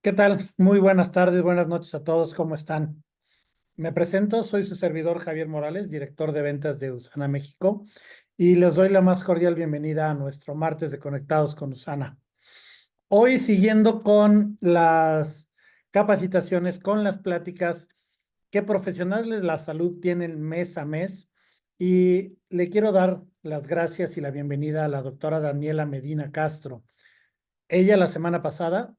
¿Qué tal? Muy buenas tardes, buenas noches a todos, ¿cómo están? Me presento, soy su servidor Javier Morales, director de ventas de Usana México, y les doy la más cordial bienvenida a nuestro martes de Conectados con Usana. Hoy siguiendo con las capacitaciones, con las pláticas que profesionales de la salud tienen mes a mes, y le quiero dar las gracias y la bienvenida a la doctora Daniela Medina Castro. Ella la semana pasada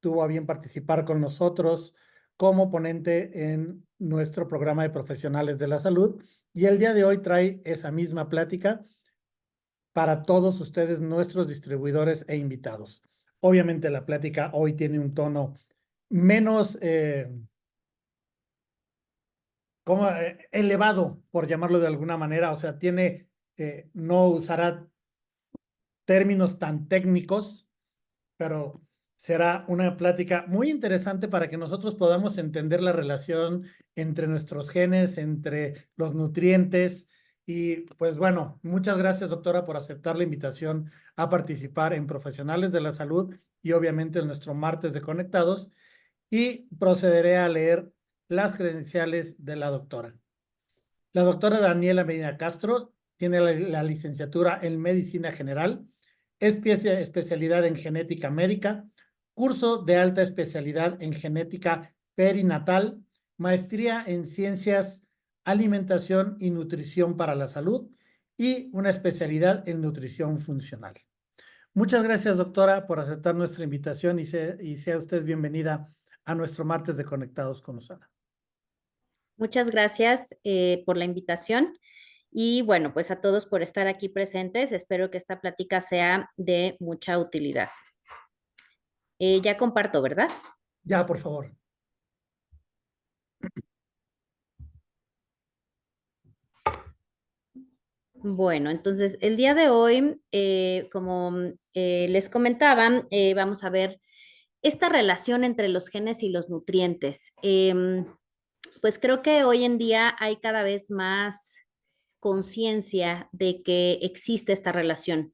tuvo a bien participar con nosotros como ponente en nuestro programa de profesionales de la salud y el día de hoy trae esa misma plática para todos ustedes, nuestros distribuidores e invitados. Obviamente la plática hoy tiene un tono menos elevado, por llamarlo de alguna manera, o sea, no usará términos tan técnicos, pero será una plática muy interesante para que nosotros podamos entender la relación entre nuestros genes, entre los nutrientes. Y pues bueno, muchas gracias, doctora, por aceptar la invitación a participar en Profesionales de la Salud y obviamente en nuestro martes de Conectados. Y procederé a leer las credenciales de la doctora. La doctora Daniela Medina Castro tiene la licenciatura en Medicina General, especialidad en genética médica, curso de alta especialidad en genética perinatal, maestría en ciencias, alimentación y nutrición para la salud y una especialidad en nutrición funcional. Muchas gracias, doctora, por aceptar nuestra invitación y sea usted bienvenida a nuestro martes de Conectados con Usana. Muchas gracias por la invitación y bueno, pues a todos por estar aquí presentes. Espero que esta plática sea de mucha utilidad. Ya comparto, ¿verdad? Ya, por favor. Bueno, entonces el día de hoy, como les comentaba, vamos a ver esta relación entre los genes y los nutrientes. Pues creo que hoy en día hay cada vez más conciencia de que existe esta relación.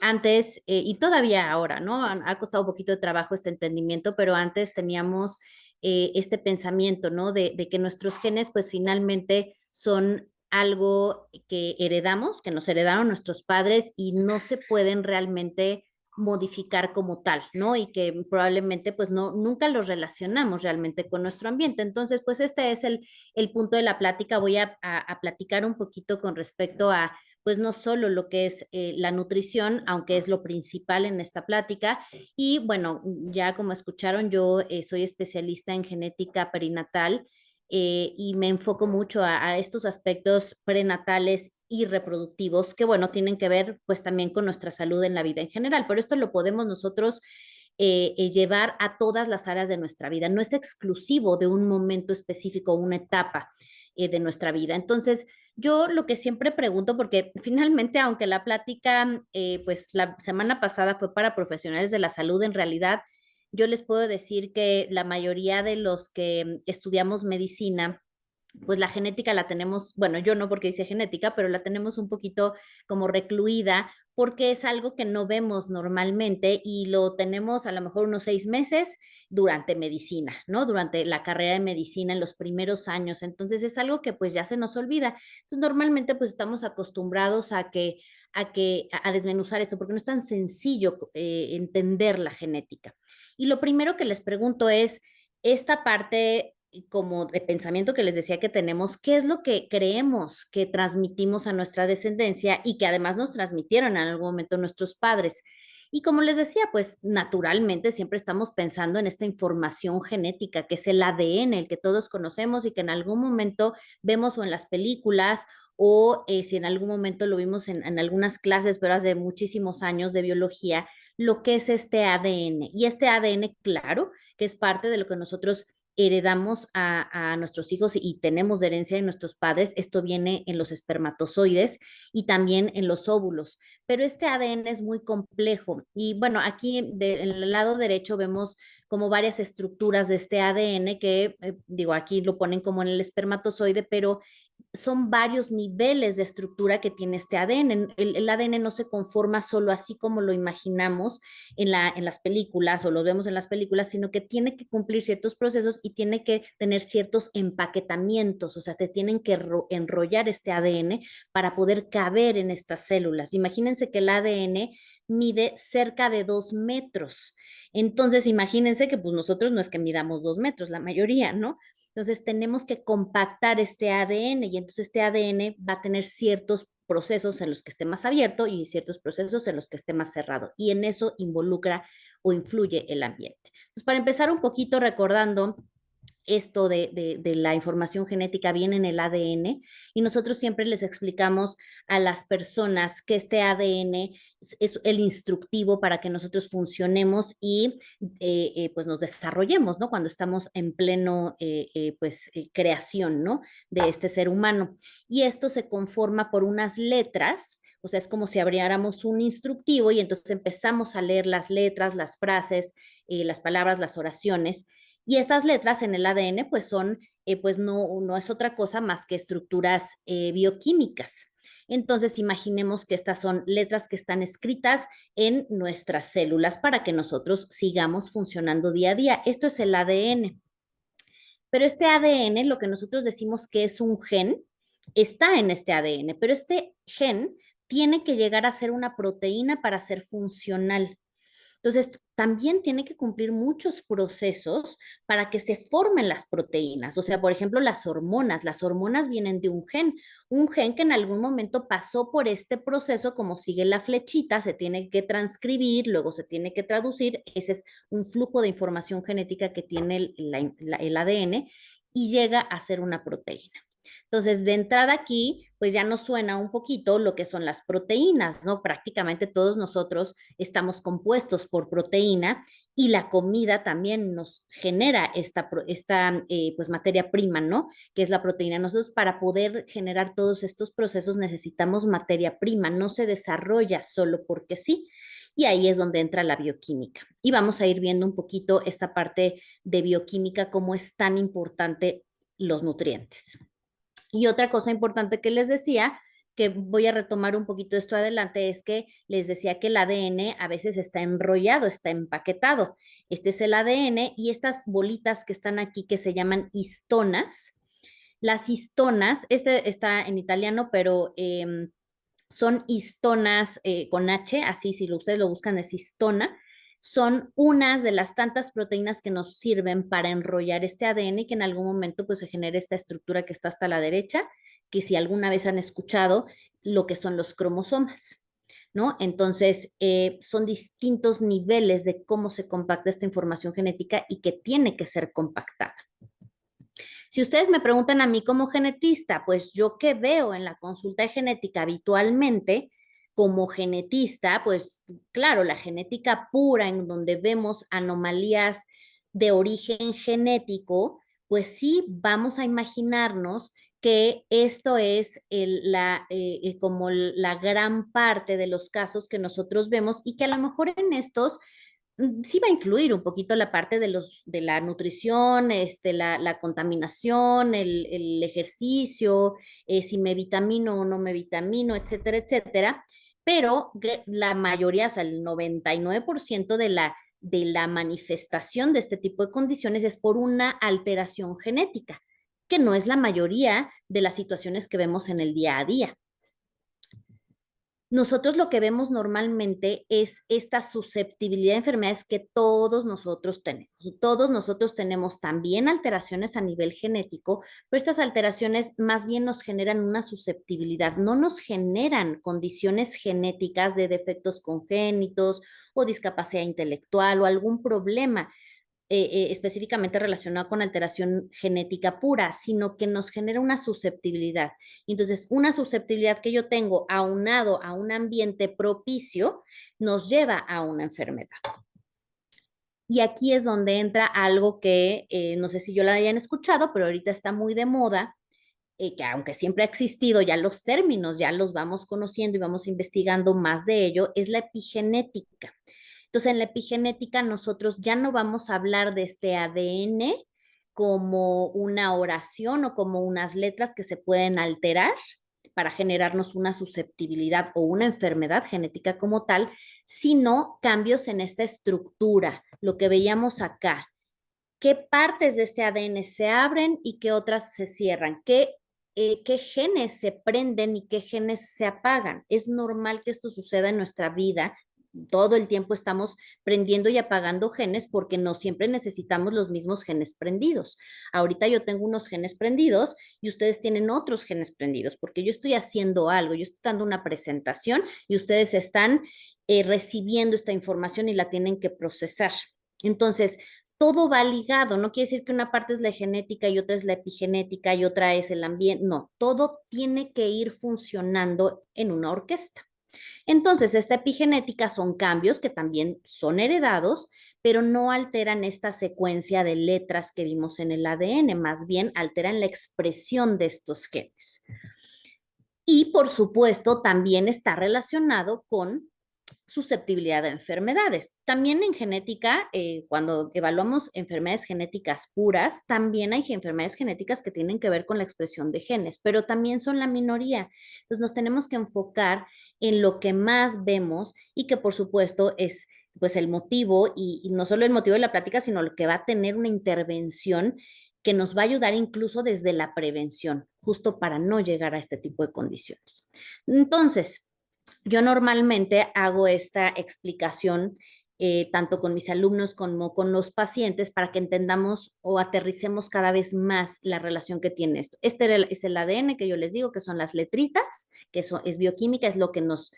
Antes, y todavía ahora, ¿no? Ha costado un poquito de trabajo este entendimiento, pero antes teníamos este pensamiento, ¿no? De que nuestros genes, pues finalmente son algo que heredamos, que nos heredaron nuestros padres y no se pueden realmente modificar como tal, ¿no? Y que probablemente pues no, nunca los relacionamos realmente con nuestro ambiente. Entonces, pues este es el punto de la plática. Voy a platicar un poquito con respecto a, pues no solo lo que es la nutrición, aunque es lo principal en esta plática. Y bueno, ya como escucharon, yo soy especialista en genética perinatal y me enfoco mucho a estos aspectos prenatales y reproductivos que, bueno, tienen que ver pues también con nuestra salud en la vida en general. Pero esto lo podemos nosotros llevar a todas las áreas de nuestra vida. No es exclusivo de un momento específico, una etapa de nuestra vida. Entonces, yo lo que siempre pregunto, porque finalmente, aunque la plática, pues la semana pasada fue para profesionales de la salud, en realidad yo les puedo decir que la mayoría de los que estudiamos medicina, pues la genética la tenemos, bueno, yo no porque hice genética, pero la tenemos un poquito como recluida porque es algo que no vemos normalmente y lo tenemos a lo mejor unos 6 meses durante medicina, ¿no? Durante la carrera de medicina en los primeros años. Entonces es algo que pues ya se nos olvida. Entonces normalmente pues estamos acostumbrados a desmenuzar esto porque no es tan sencillo entender la genética. Y lo primero que les pregunto es, esta parte como de pensamiento que les decía que tenemos, qué es lo que creemos que transmitimos a nuestra descendencia y que además nos transmitieron en algún momento nuestros padres. Y como les decía, pues naturalmente siempre estamos pensando en esta información genética, que es el ADN, el que todos conocemos y que en algún momento vemos o en las películas o si en algún momento lo vimos en algunas clases, pero hace muchísimos años de biología, lo que es este ADN. Y este ADN, claro, que es parte de lo que nosotros heredamos a nuestros hijos y tenemos de herencia de nuestros padres. Esto viene en los espermatozoides y también en los óvulos. Pero este ADN es muy complejo. Y bueno, aquí en el lado derecho vemos como varias estructuras de este ADN que, digo, aquí lo ponen como en el espermatozoide, pero son varios niveles de estructura que tiene este ADN. El ADN no se conforma solo así como lo imaginamos en las películas o lo vemos en las películas, sino que tiene que cumplir ciertos procesos y tiene que tener ciertos empaquetamientos, o sea, te tienen que enrollar este ADN para poder caber en estas células. Imagínense que el ADN mide cerca de 2 metros. Entonces, imagínense que pues nosotros no es que midamos 2 metros, la mayoría, ¿no? Entonces tenemos que compactar este ADN y entonces este ADN va a tener ciertos procesos en los que esté más abierto y ciertos procesos en los que esté más cerrado. Y en eso involucra o influye el ambiente. Entonces, para empezar un poquito recordando esto de la información genética viene en el ADN y nosotros siempre les explicamos a las personas que este ADN es el instructivo para que nosotros funcionemos y pues nos desarrollemos, ¿no? Cuando estamos en pleno creación, ¿no? De este ser humano. Y esto se conforma por unas letras. O sea, es como si abriéramos un instructivo y entonces empezamos a leer las letras, las frases, las palabras, las oraciones y estas letras en el ADN pues son, pues no es otra cosa más que estructuras bioquímicas. Entonces, imaginemos que estas son letras que están escritas en nuestras células para que nosotros sigamos funcionando día a día. Esto es el ADN. Pero este ADN, lo que nosotros decimos que es un gen, está en este ADN, pero este gen tiene que llegar a ser una proteína para ser funcional. Entonces, también tiene que cumplir muchos procesos para que se formen las proteínas. O sea, por ejemplo, las hormonas. Las hormonas vienen de un gen que en algún momento pasó por este proceso, como sigue la flechita, se tiene que transcribir, luego se tiene que traducir. Ese es un flujo de información genética que tiene el ADN y llega a ser una proteína. Entonces, de entrada aquí, pues ya nos suena un poquito lo que son las proteínas, ¿no? Prácticamente todos nosotros estamos compuestos por proteína y la comida también nos genera esta pues materia prima, ¿no? Que es la proteína. Nosotros para poder generar todos estos procesos necesitamos materia prima, no se desarrolla solo porque sí. Y ahí es donde entra la bioquímica. Y vamos a ir viendo un poquito esta parte de bioquímica, cómo es tan importante los nutrientes. Y otra cosa importante que les decía, que voy a retomar un poquito esto adelante, es que les decía que el ADN a veces está enrollado, está empaquetado. Este es el ADN y estas bolitas que están aquí que se llaman histonas. Las histonas, este está en italiano, pero son histonas con H, así si ustedes lo buscan es histona, son unas de las tantas proteínas que nos sirven para enrollar este ADN y que en algún momento pues se genere esta estructura que está hasta la derecha, que si alguna vez han escuchado lo que son los cromosomas. ¿No? Entonces, son distintos niveles de cómo se compacta esta información genética y que tiene que ser compactada. Si ustedes me preguntan a mí como genetista, pues yo qué veo en la consulta de genética habitualmente como genetista, pues claro, la genética pura en donde vemos anomalías de origen genético, pues sí vamos a imaginarnos que esto es como la gran parte de los casos que nosotros vemos y que a lo mejor en estos sí va a influir un poquito la parte de la nutrición, la contaminación, el ejercicio, si me vitamino o no me vitamino, etcétera, etcétera. Pero la mayoría, o sea, el 99% de la manifestación de este tipo de condiciones es por una alteración genética, que no es la mayoría de las situaciones que vemos en el día a día. Nosotros lo que vemos normalmente es esta susceptibilidad de enfermedades que todos nosotros tenemos. Todos nosotros tenemos también alteraciones a nivel genético, pero estas alteraciones más bien nos generan una susceptibilidad, no nos generan condiciones genéticas de defectos congénitos o discapacidad intelectual o algún problema específicamente relacionado con alteración genética pura, sino que nos genera una susceptibilidad. Entonces, una susceptibilidad que yo tengo aunado a un ambiente propicio nos lleva a una enfermedad. Y aquí es donde entra algo que no sé si yo la hayan escuchado, pero ahorita está muy de moda, que aunque siempre ha existido, ya los términos ya los vamos conociendo y vamos investigando más de ello, es la epigenética. Entonces, en la epigenética nosotros ya no vamos a hablar de este ADN como una oración o como unas letras que se pueden alterar para generarnos una susceptibilidad o una enfermedad genética como tal, sino cambios en esta estructura, lo que veíamos acá. ¿Qué partes de este ADN se abren y qué otras se cierran? ¿Qué genes se prenden y qué genes se apagan? Es normal que esto suceda en nuestra vida. Todo el tiempo estamos prendiendo y apagando genes porque no siempre necesitamos los mismos genes prendidos. Ahorita yo tengo unos genes prendidos y ustedes tienen otros genes prendidos porque yo estoy haciendo algo, yo estoy dando una presentación y ustedes están recibiendo esta información y la tienen que procesar. Entonces, todo va ligado, no quiere decir que una parte es la genética y otra es la epigenética y otra es el ambiente, no, todo tiene que ir funcionando en una orquesta. Entonces, esta epigenética son cambios que también son heredados, pero no alteran esta secuencia de letras que vimos en el ADN, más bien alteran la expresión de estos genes. Y por supuesto, también está relacionado con susceptibilidad a enfermedades. También en genética, cuando evaluamos enfermedades genéticas puras, también hay enfermedades genéticas que tienen que ver con la expresión de genes, pero también son la minoría. Entonces nos tenemos que enfocar en lo que más vemos y que por supuesto es pues el motivo y no solo el motivo de la plática, sino lo que va a tener una intervención que nos va a ayudar incluso desde la prevención, justo para no llegar a este tipo de condiciones. Entonces, yo normalmente hago esta explicación tanto con mis alumnos como con los pacientes para que entendamos o aterricemos cada vez más la relación que tiene esto. Este es el ADN que yo les digo, que son las letritas, que eso es bioquímica, es lo que nos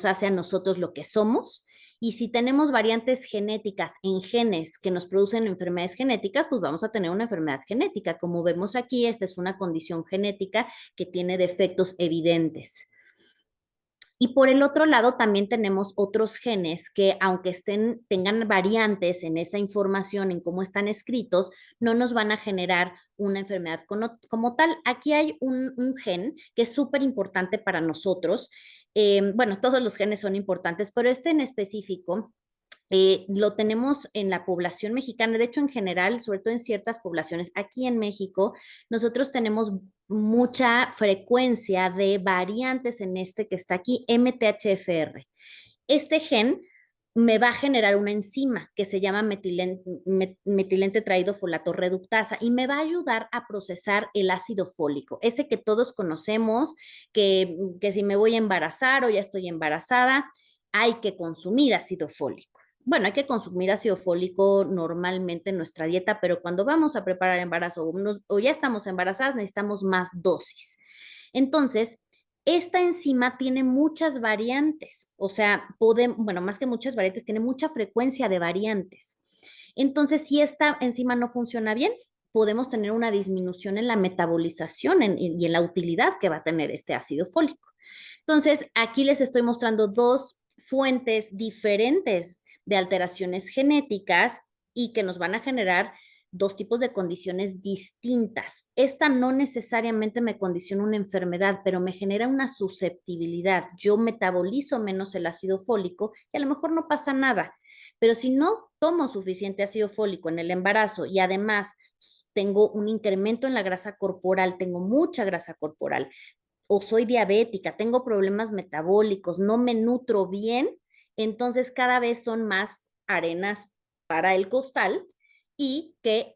hace a nosotros lo que somos. Y si tenemos variantes genéticas en genes que nos producen enfermedades genéticas, pues vamos a tener una enfermedad genética. Como vemos aquí, esta es una condición genética que tiene defectos evidentes. Y por el otro lado, también tenemos otros genes que, aunque tengan variantes en esa información, en cómo están escritos, no nos van a generar una enfermedad como tal. Aquí hay un gen que es súper importante para nosotros. Bueno, todos los genes son importantes, pero este en específico lo tenemos en la población mexicana, de hecho en general, sobre todo en ciertas poblaciones. Aquí en México, nosotros tenemos mucha frecuencia de variantes en este que está aquí, MTHFR. Este gen me va a generar una enzima que se llama metilente traído folato reductasa y me va a ayudar a procesar el ácido fólico, ese que todos conocemos, que si me voy a embarazar o ya estoy embarazada, hay que consumir ácido fólico. Bueno, hay que consumir ácido fólico normalmente en nuestra dieta, pero cuando vamos a preparar embarazo o ya estamos embarazadas, necesitamos más dosis. Entonces, esta enzima tiene muchas variantes, o sea, bueno, más que muchas variantes, tiene mucha frecuencia de variantes. Entonces, si esta enzima no funciona bien, podemos tener una disminución en la metabolización y en la utilidad que va a tener este ácido fólico. Entonces, aquí les estoy mostrando dos fuentes diferentes de alteraciones genéticas y que nos van a generar dos tipos de condiciones distintas. Esta no necesariamente me condiciona una enfermedad, pero me genera una susceptibilidad. Yo metabolizo menos el ácido fólico y a lo mejor no pasa nada. Pero si no tomo suficiente ácido fólico en el embarazo y además tengo un incremento en la grasa corporal, tengo mucha grasa corporal, o soy diabética, tengo problemas metabólicos, no me nutro bien, entonces cada vez son más arenas para el costal y que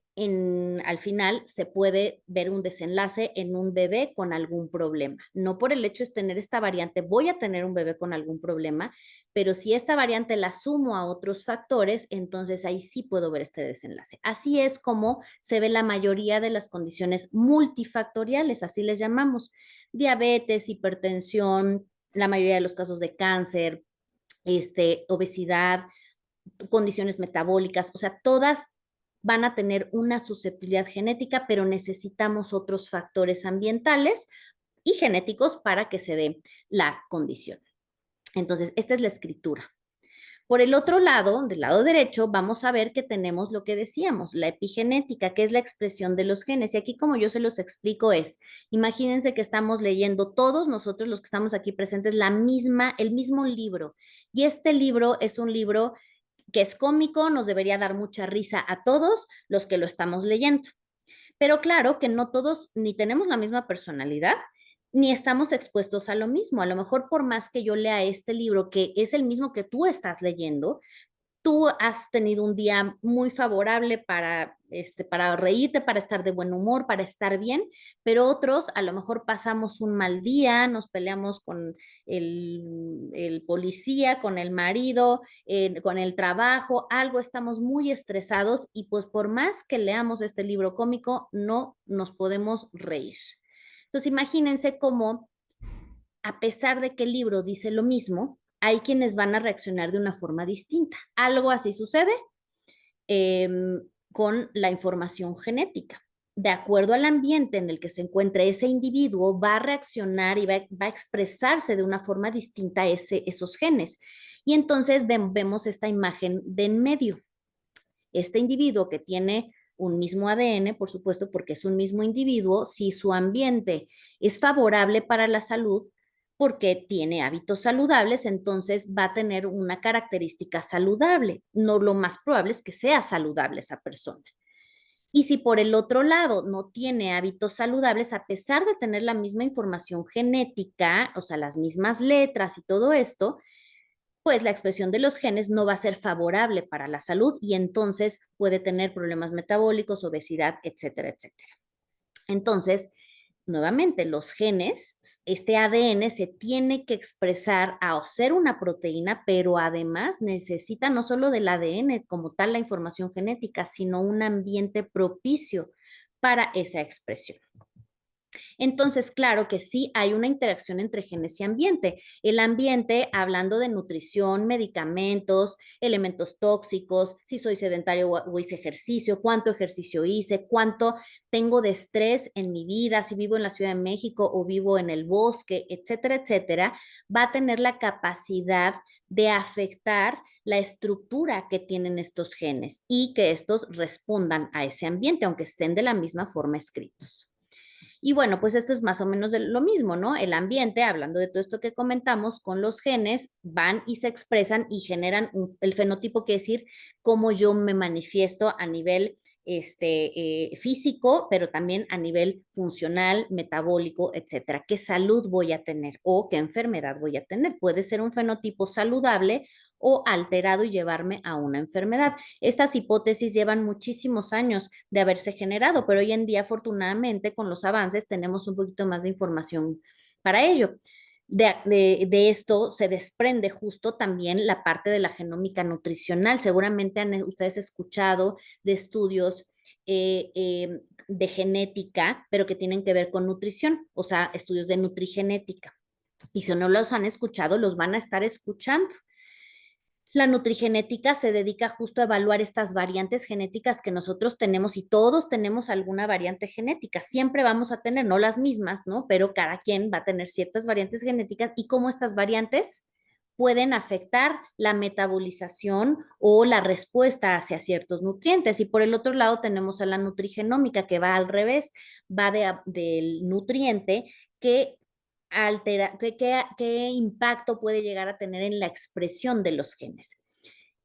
al final se puede ver un desenlace en un bebé con algún problema. No por el hecho de tener esta variante voy a tener un bebé con algún problema, pero si esta variante la sumo a otros factores, entonces ahí sí puedo ver este desenlace. Así es como se ve la mayoría de las condiciones multifactoriales, así les llamamos: diabetes, hipertensión, la mayoría de los casos de cáncer, obesidad, condiciones metabólicas, o sea, todas van a tener una susceptibilidad genética, pero necesitamos otros factores ambientales y genéticos para que se dé la condición. Entonces, esta es la escritura. Por el otro lado, del lado derecho, vamos a ver que tenemos lo que decíamos, la epigenética, que es la expresión de los genes. Y aquí, como yo se los explico, imagínense que estamos leyendo todos nosotros los que estamos aquí presentes el mismo libro. Y este libro es un libro que es cómico, nos debería dar mucha risa a todos los que lo estamos leyendo. Pero claro que no todos ni tenemos la misma personalidad, ni estamos expuestos a lo mismo. A lo mejor por más que yo lea este libro, que es el mismo que tú estás leyendo, tú has tenido un día muy favorable para reírte, para estar de buen humor, para estar bien, pero otros a lo mejor pasamos un mal día, nos peleamos con el policía, con el marido, con el trabajo, algo, estamos muy estresados y pues por más que leamos este libro cómico, no nos podemos reír. Entonces imagínense cómo a pesar de que el libro dice lo mismo, hay quienes van a reaccionar de una forma distinta. Algo así sucede eh, con la información genética. De acuerdo al ambiente en el que se encuentre ese individuo, va a reaccionar y va a expresarse de una forma distinta esos genes. Y entonces vemos esta imagen de en medio. Este individuo que tiene un mismo ADN, por supuesto, porque es un mismo individuo, si su ambiente es favorable para la salud, porque tiene hábitos saludables, entonces va a tener una característica saludable. No, lo más probable es que sea saludable esa persona. Y si por el otro lado no tiene hábitos saludables, a pesar de tener la misma información genética, o sea, las mismas letras y todo esto, pues la expresión de los genes no va a ser favorable para la salud y entonces puede tener problemas metabólicos, obesidad, etcétera, etcétera. Entonces, nuevamente, los genes, este ADN se tiene que expresar a ser una proteína, pero además necesita no solo del ADN como tal la información genética, sino un ambiente propicio para esa expresión. Entonces, claro que sí hay una interacción entre genes y ambiente. El ambiente, hablando de nutrición, medicamentos, elementos tóxicos, si soy sedentario o hice ejercicio, cuánto ejercicio hice, cuánto tengo de estrés en mi vida, si vivo en la Ciudad de México o vivo en el bosque, etcétera, etcétera, va a tener la capacidad de afectar la estructura que tienen estos genes y que estos respondan a ese ambiente, aunque estén de la misma forma escritos. Y bueno, pues esto es más o menos lo mismo, ¿no? El ambiente, hablando de todo esto que comentamos, con los genes van y se expresan y generan el fenotipo, que decir cómo yo me manifiesto a nivel físico, pero también a nivel funcional, metabólico, etcétera. ¿Qué salud voy a tener o qué enfermedad voy a tener? Puede ser un fenotipo saludable o alterado y llevarme a una enfermedad. Estas hipótesis llevan muchísimos años de haberse generado, pero hoy en día, afortunadamente, con los avances tenemos un poquito más de información para ello. De esto se desprende justo también la parte de la genómica nutricional. Seguramente han ustedes escuchado de estudios de genética, pero que tienen que ver con nutrición, o sea, estudios de nutrigenética. Y si no los han escuchado, los van a estar escuchando. La nutrigenética se dedica justo a evaluar estas variantes genéticas que nosotros tenemos y todos tenemos alguna variante genética. Siempre vamos a tener, no las mismas, ¿no? Pero cada quien va a tener ciertas variantes genéticas y cómo estas variantes pueden afectar la metabolización o la respuesta hacia ciertos nutrientes. Y por el otro lado tenemos a la nutrigenómica que va al revés, va del nutriente que altera, qué impacto puede llegar a tener en la expresión de los genes.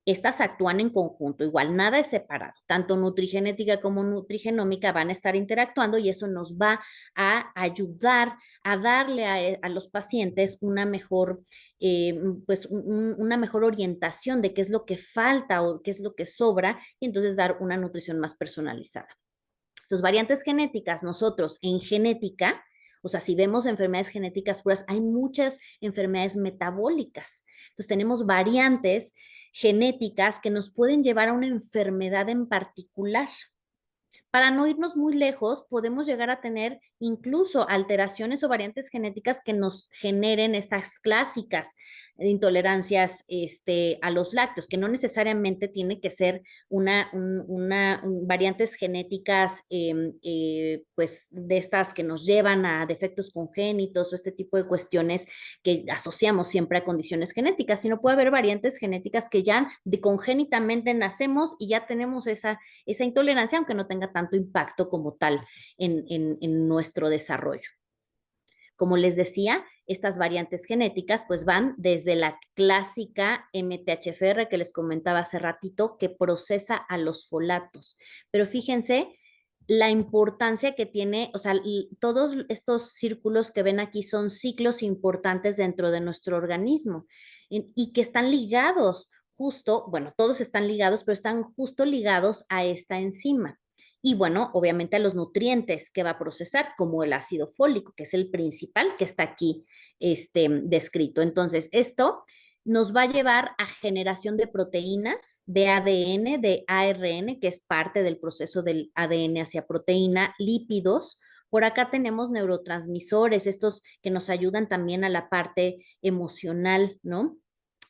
Estas actúan en conjunto, igual nada es separado, tanto nutrigenética como nutrigenómica van a estar interactuando y eso nos va a ayudar a darle a los pacientes una mejor, pues una mejor orientación de qué es lo que falta o qué es lo que sobra y entonces dar una nutrición más personalizada. Entonces, variantes genéticas, nosotros en genética, o sea, si vemos enfermedades genéticas puras, hay muchas enfermedades metabólicas. Entonces, tenemos variantes genéticas que nos pueden llevar a una enfermedad en particular. Para no irnos muy lejos, podemos llegar a tener incluso alteraciones o variantes genéticas que nos generen estas clásicas intolerancias a los lácteos, que no necesariamente tiene que ser variantes genéticas pues de estas que nos llevan a defectos congénitos o este tipo de cuestiones que asociamos siempre a condiciones genéticas, sino puede haber variantes genéticas que ya congénitamente nacemos y ya tenemos esa intolerancia, aunque no tenga tanto impacto como tal en nuestro desarrollo. Como les decía, estas variantes genéticas pues van desde la clásica MTHFR que les comentaba hace ratito, que procesa a los folatos. Pero fíjense la importancia que tiene, o sea, todos estos círculos que ven aquí son ciclos importantes dentro de nuestro organismo y que están ligados justo, bueno, todos están ligados, pero están justo ligados a esta enzima. Y bueno, obviamente a los nutrientes que va a procesar, como el ácido fólico, que es el principal que está aquí descrito. Entonces, esto nos va a llevar a generación de proteínas, de ADN, de ARN, que es parte del proceso del ADN hacia proteína, lípidos. Por acá tenemos neurotransmisores, estos que nos ayudan también a la parte emocional, ¿no?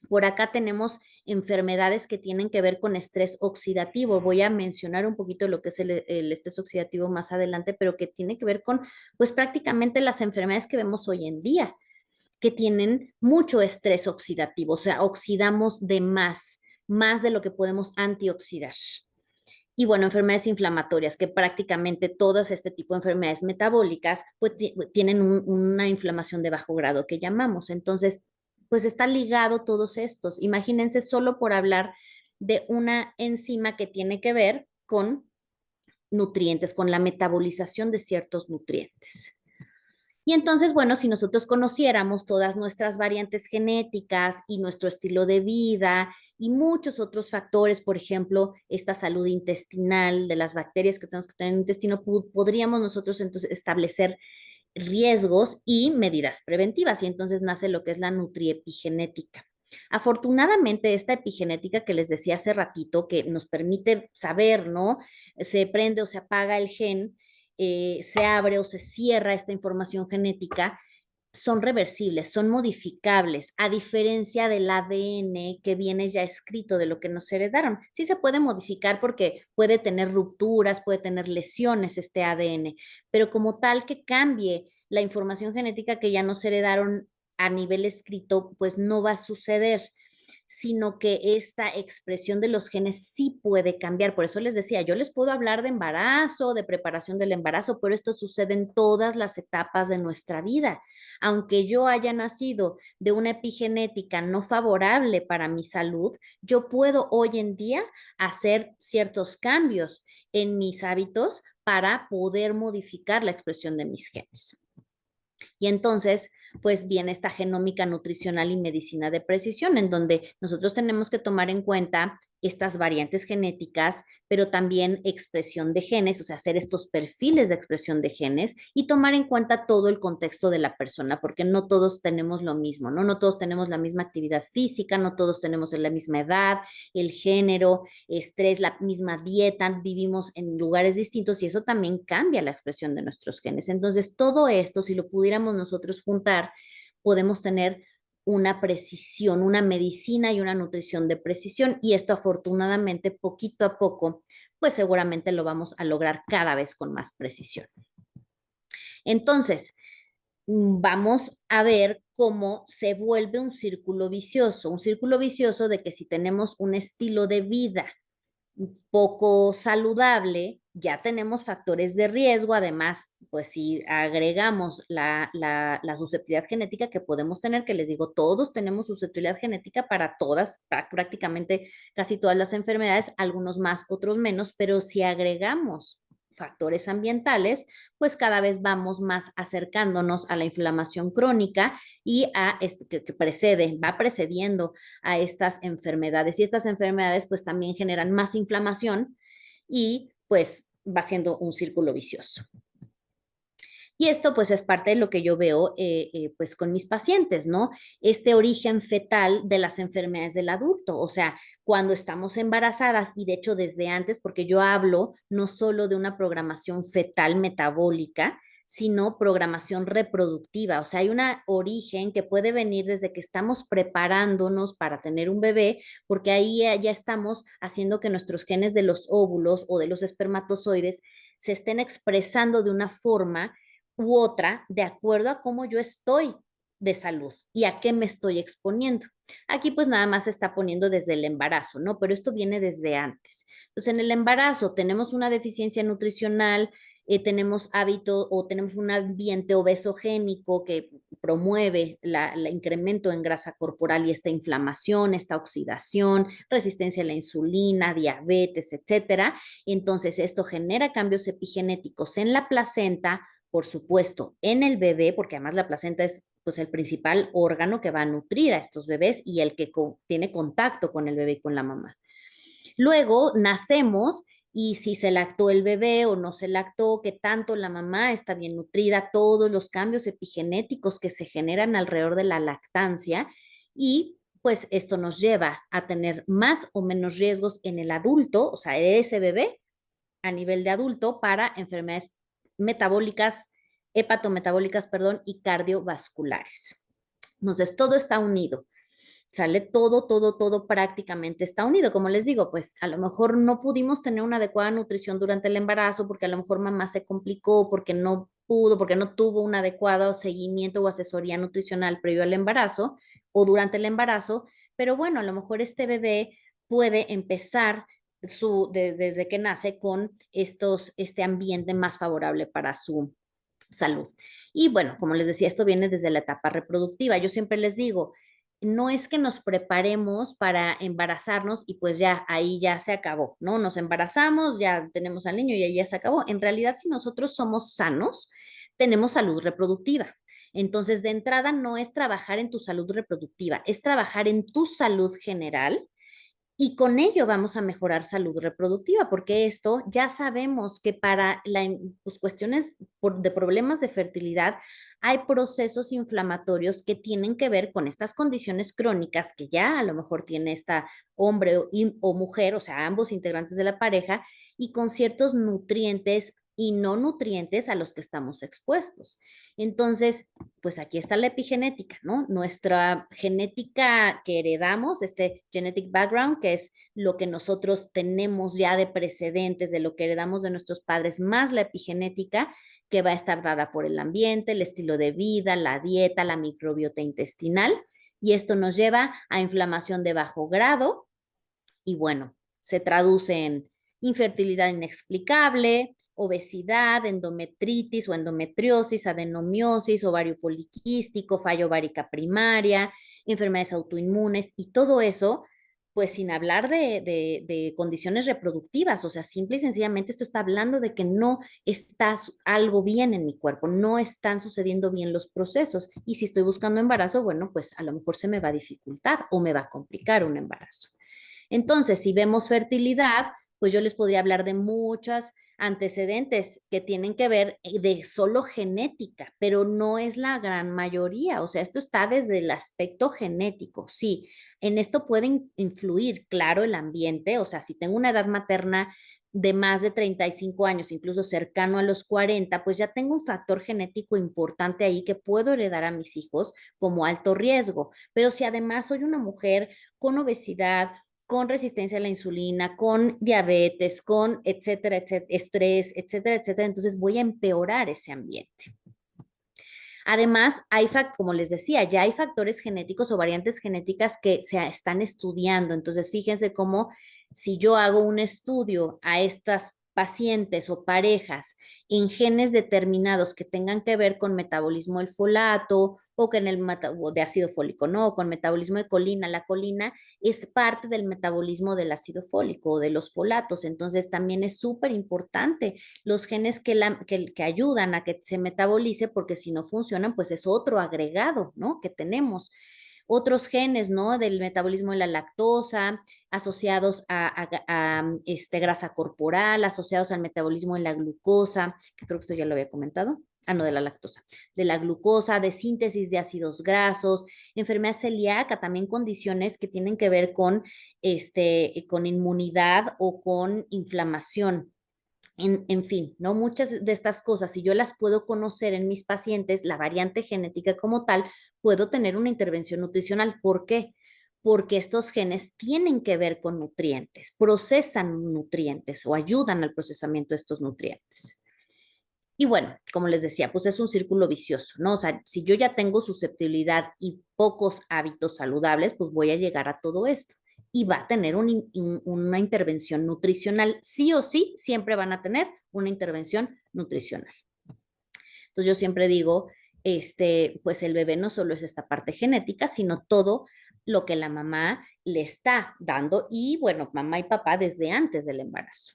Por acá tenemos enfermedades que tienen que ver con estrés oxidativo. Voy a mencionar un poquito lo que es el estrés oxidativo más adelante, pero que tiene que ver con, pues prácticamente las enfermedades que vemos hoy en día que tienen mucho estrés oxidativo, o sea, oxidamos de más de lo que podemos antioxidar. Y bueno, enfermedades inflamatorias, que prácticamente todas este tipo de enfermedades metabólicas pues tienen una inflamación de bajo grado que llamamos. Entonces, pues está ligado todos estos. Imagínense solo por hablar de una enzima que tiene que ver con nutrientes, con la metabolización de ciertos nutrientes. Y entonces, bueno, si nosotros conociéramos todas nuestras variantes genéticas y nuestro estilo de vida y muchos otros factores, por ejemplo, esta salud intestinal de las bacterias que tenemos que tener en el intestino, podríamos nosotros entonces establecer riesgos y medidas preventivas. Y entonces nace lo que es la nutriepigenética. Afortunadamente, esta epigenética que les decía hace ratito, que nos permite saber, ¿no? Se prende o se apaga el gen, se abre o se cierra esta información genética, son reversibles, son modificables, a diferencia del ADN que viene ya escrito de lo que nos heredaron. Sí se puede modificar porque puede tener rupturas, puede tener lesiones este ADN, pero como tal que cambie la información genética que ya nos heredaron a nivel escrito, pues no va a suceder, sino que esta expresión de los genes sí puede cambiar. Por eso les decía, yo les puedo hablar de embarazo, de preparación del embarazo, pero esto sucede en todas las etapas de nuestra vida. Aunque yo haya nacido de una epigenética no favorable para mi salud, yo puedo hoy en día hacer ciertos cambios en mis hábitos para poder modificar la expresión de mis genes. Y entonces, pues viene esta genómica nutricional y medicina de precisión, en donde nosotros tenemos que tomar en cuenta estas variantes genéticas, pero también expresión de genes, o sea, hacer estos perfiles de expresión de genes y tomar en cuenta todo el contexto de la persona, porque no todos tenemos lo mismo, ¿no? No todos tenemos la misma actividad física, no todos tenemos la misma edad, el género, estrés, la misma dieta, vivimos en lugares distintos y eso también cambia la expresión de nuestros genes. Entonces, todo esto, si lo pudiéramos nosotros juntar, podemos tener una precisión, una medicina y una nutrición de precisión y esto afortunadamente poquito a poco, pues seguramente lo vamos a lograr cada vez con más precisión. Entonces, vamos a ver cómo se vuelve un círculo vicioso de que si tenemos un estilo de vida poco saludable, ya tenemos factores de riesgo. Además, pues si agregamos la susceptibilidad genética que podemos tener, que les digo, todos tenemos susceptibilidad genética para todas, para prácticamente casi todas las enfermedades, algunos más, otros menos, pero si agregamos factores ambientales, pues cada vez vamos más acercándonos a la inflamación crónica y a este que precede, va precediendo a estas enfermedades. Y estas enfermedades pues también generan más inflamación y pues va siendo un círculo vicioso. Y esto pues es parte de lo que yo veo pues con mis pacientes, ¿no? Este origen fetal de las enfermedades del adulto, o sea, cuando estamos embarazadas y de hecho desde antes, porque yo hablo no solo de una programación fetal metabólica, sino programación reproductiva. O sea, hay un origen que puede venir desde que estamos preparándonos para tener un bebé, porque ahí ya estamos haciendo que nuestros genes de los óvulos o de los espermatozoides se estén expresando de una forma u otra de acuerdo a cómo yo estoy de salud y a qué me estoy exponiendo. Aquí pues nada más se está poniendo desde el embarazo, ¿no? Pero esto viene desde antes. Entonces en el embarazo tenemos una deficiencia nutricional, tenemos hábito o tenemos un ambiente obesogénico que promueve el incremento en grasa corporal y esta inflamación, esta oxidación, resistencia a la insulina, diabetes, etcétera. Entonces, esto genera cambios epigenéticos en la placenta, por supuesto, en el bebé, porque además la placenta es pues el principal órgano que va a nutrir a estos bebés y el que tiene contacto con el bebé y con la mamá. Luego nacemos y si se lactó el bebé o no se lactó, que tanto la mamá está bien nutrida, todos los cambios epigenéticos que se generan alrededor de la lactancia y pues esto nos lleva a tener más o menos riesgos en el adulto, o sea, de ese bebé a nivel de adulto para enfermedades metabólicas, hepatometabólicas, perdón, y cardiovasculares. Entonces, todo está unido. Sale todo prácticamente está unido. Como les digo, pues a lo mejor no pudimos tener una adecuada nutrición durante el embarazo porque a lo mejor mamá se complicó, porque no pudo, porque no tuvo un adecuado seguimiento o asesoría nutricional previo al embarazo o durante el embarazo, pero bueno, a lo mejor este bebé puede empezar desde que nace con este ambiente más favorable para su salud. Y bueno, como les decía, esto viene desde la etapa reproductiva. Yo siempre les digo, no es que nos preparemos para embarazarnos y pues ya ahí ya se acabó, ¿no? Nos embarazamos, ya tenemos al niño y ahí ya se acabó. En realidad, si nosotros somos sanos, tenemos salud reproductiva. Entonces, de entrada, no es trabajar en tu salud reproductiva, es trabajar en tu salud general y con ello vamos a mejorar salud reproductiva, porque esto ya sabemos que para pues, cuestiones de problemas de fertilidad hay procesos inflamatorios que tienen que ver con estas condiciones crónicas que ya a lo mejor tiene esta hombre o mujer, o sea, ambos integrantes de la pareja, y con ciertos nutrientes y no nutrientes a los que estamos expuestos. Entonces, pues aquí está la epigenética, ¿no? Nuestra genética que heredamos, este genetic background, que es lo que nosotros tenemos ya de precedentes, de lo que heredamos de nuestros padres, más la epigenética que va a estar dada por el ambiente, el estilo de vida, la dieta, la microbiota intestinal, y esto nos lleva a inflamación de bajo grado, y bueno, se traduce en infertilidad inexplicable, obesidad, endometritis o endometriosis, adenomiosis, ovario poliquístico, fallo ovárica primaria, enfermedades autoinmunes y todo eso, pues sin hablar de condiciones reproductivas, o sea, simple y sencillamente esto está hablando de que no está algo bien en mi cuerpo, no están sucediendo bien los procesos y si estoy buscando embarazo, bueno, pues a lo mejor se me va a dificultar o me va a complicar un embarazo. Entonces, si vemos fertilidad, pues yo les podría hablar de muchos antecedentes que tienen que ver de solo genética, pero no es la gran mayoría. O sea, esto está desde el aspecto genético. Sí, en esto puede influir, claro, el ambiente. O sea, si tengo una edad materna de más de 35 años, incluso cercano a los 40, pues ya tengo un factor genético importante ahí que puedo heredar a mis hijos como alto riesgo. Pero si además soy una mujer con obesidad, con resistencia a la insulina, con diabetes, con etcétera, etcétera, estrés, etcétera, etcétera. Entonces voy a empeorar ese ambiente. Además, como les decía, ya hay factores genéticos o variantes genéticas que se están estudiando. Entonces, fíjense cómo si yo hago un estudio a estas pacientes o parejas en genes determinados que tengan que ver con metabolismo del folato o con o de ácido fólico, ¿no? O con metabolismo de colina. La colina es parte del metabolismo del ácido fólico o de los folatos, entonces también es súper importante los genes que ayudan a que se metabolice, porque si no funcionan, pues es otro agregado, ¿no? Que tenemos otros genes, ¿no? Del metabolismo de la lactosa, asociados grasa corporal, asociados al metabolismo de la glucosa, que creo que esto ya lo había comentado. Ah, no, de la lactosa, de la glucosa, de síntesis de ácidos grasos, enfermedad celíaca, también condiciones que tienen que ver con inmunidad o con inflamación. En fin, ¿no? Muchas de estas cosas, si yo las puedo conocer en mis pacientes, la variante genética como tal, puedo tener una intervención nutricional. ¿Por qué? Porque estos genes tienen que ver con nutrientes, procesan nutrientes o ayudan al procesamiento de estos nutrientes. Y bueno, como les decía, pues es un círculo vicioso, ¿no? O sea, si yo ya tengo susceptibilidad y pocos hábitos saludables, pues voy a llegar a todo esto y va a tener una intervención nutricional. Sí o sí, siempre van a tener una intervención nutricional. Entonces yo siempre digo pues el bebé no solo es esta parte genética, sino todo lo que la mamá le está dando y bueno, mamá y papá desde antes del embarazo.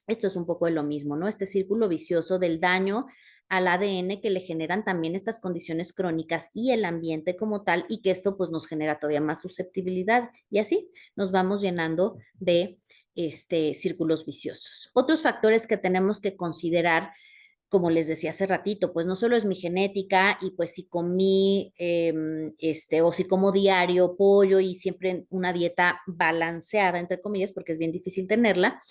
Esto es un poco de lo mismo, ¿no? Este círculo vicioso del daño al ADN que le generan también estas condiciones crónicas y el ambiente como tal, y que esto pues nos genera todavía más susceptibilidad y así nos vamos llenando de círculos viciosos. Otros factores que tenemos que considerar, como les decía hace ratito, pues no solo es mi genética y pues si comí, o si como diario pollo y siempre una dieta balanceada, entre comillas, porque es bien difícil tenerla,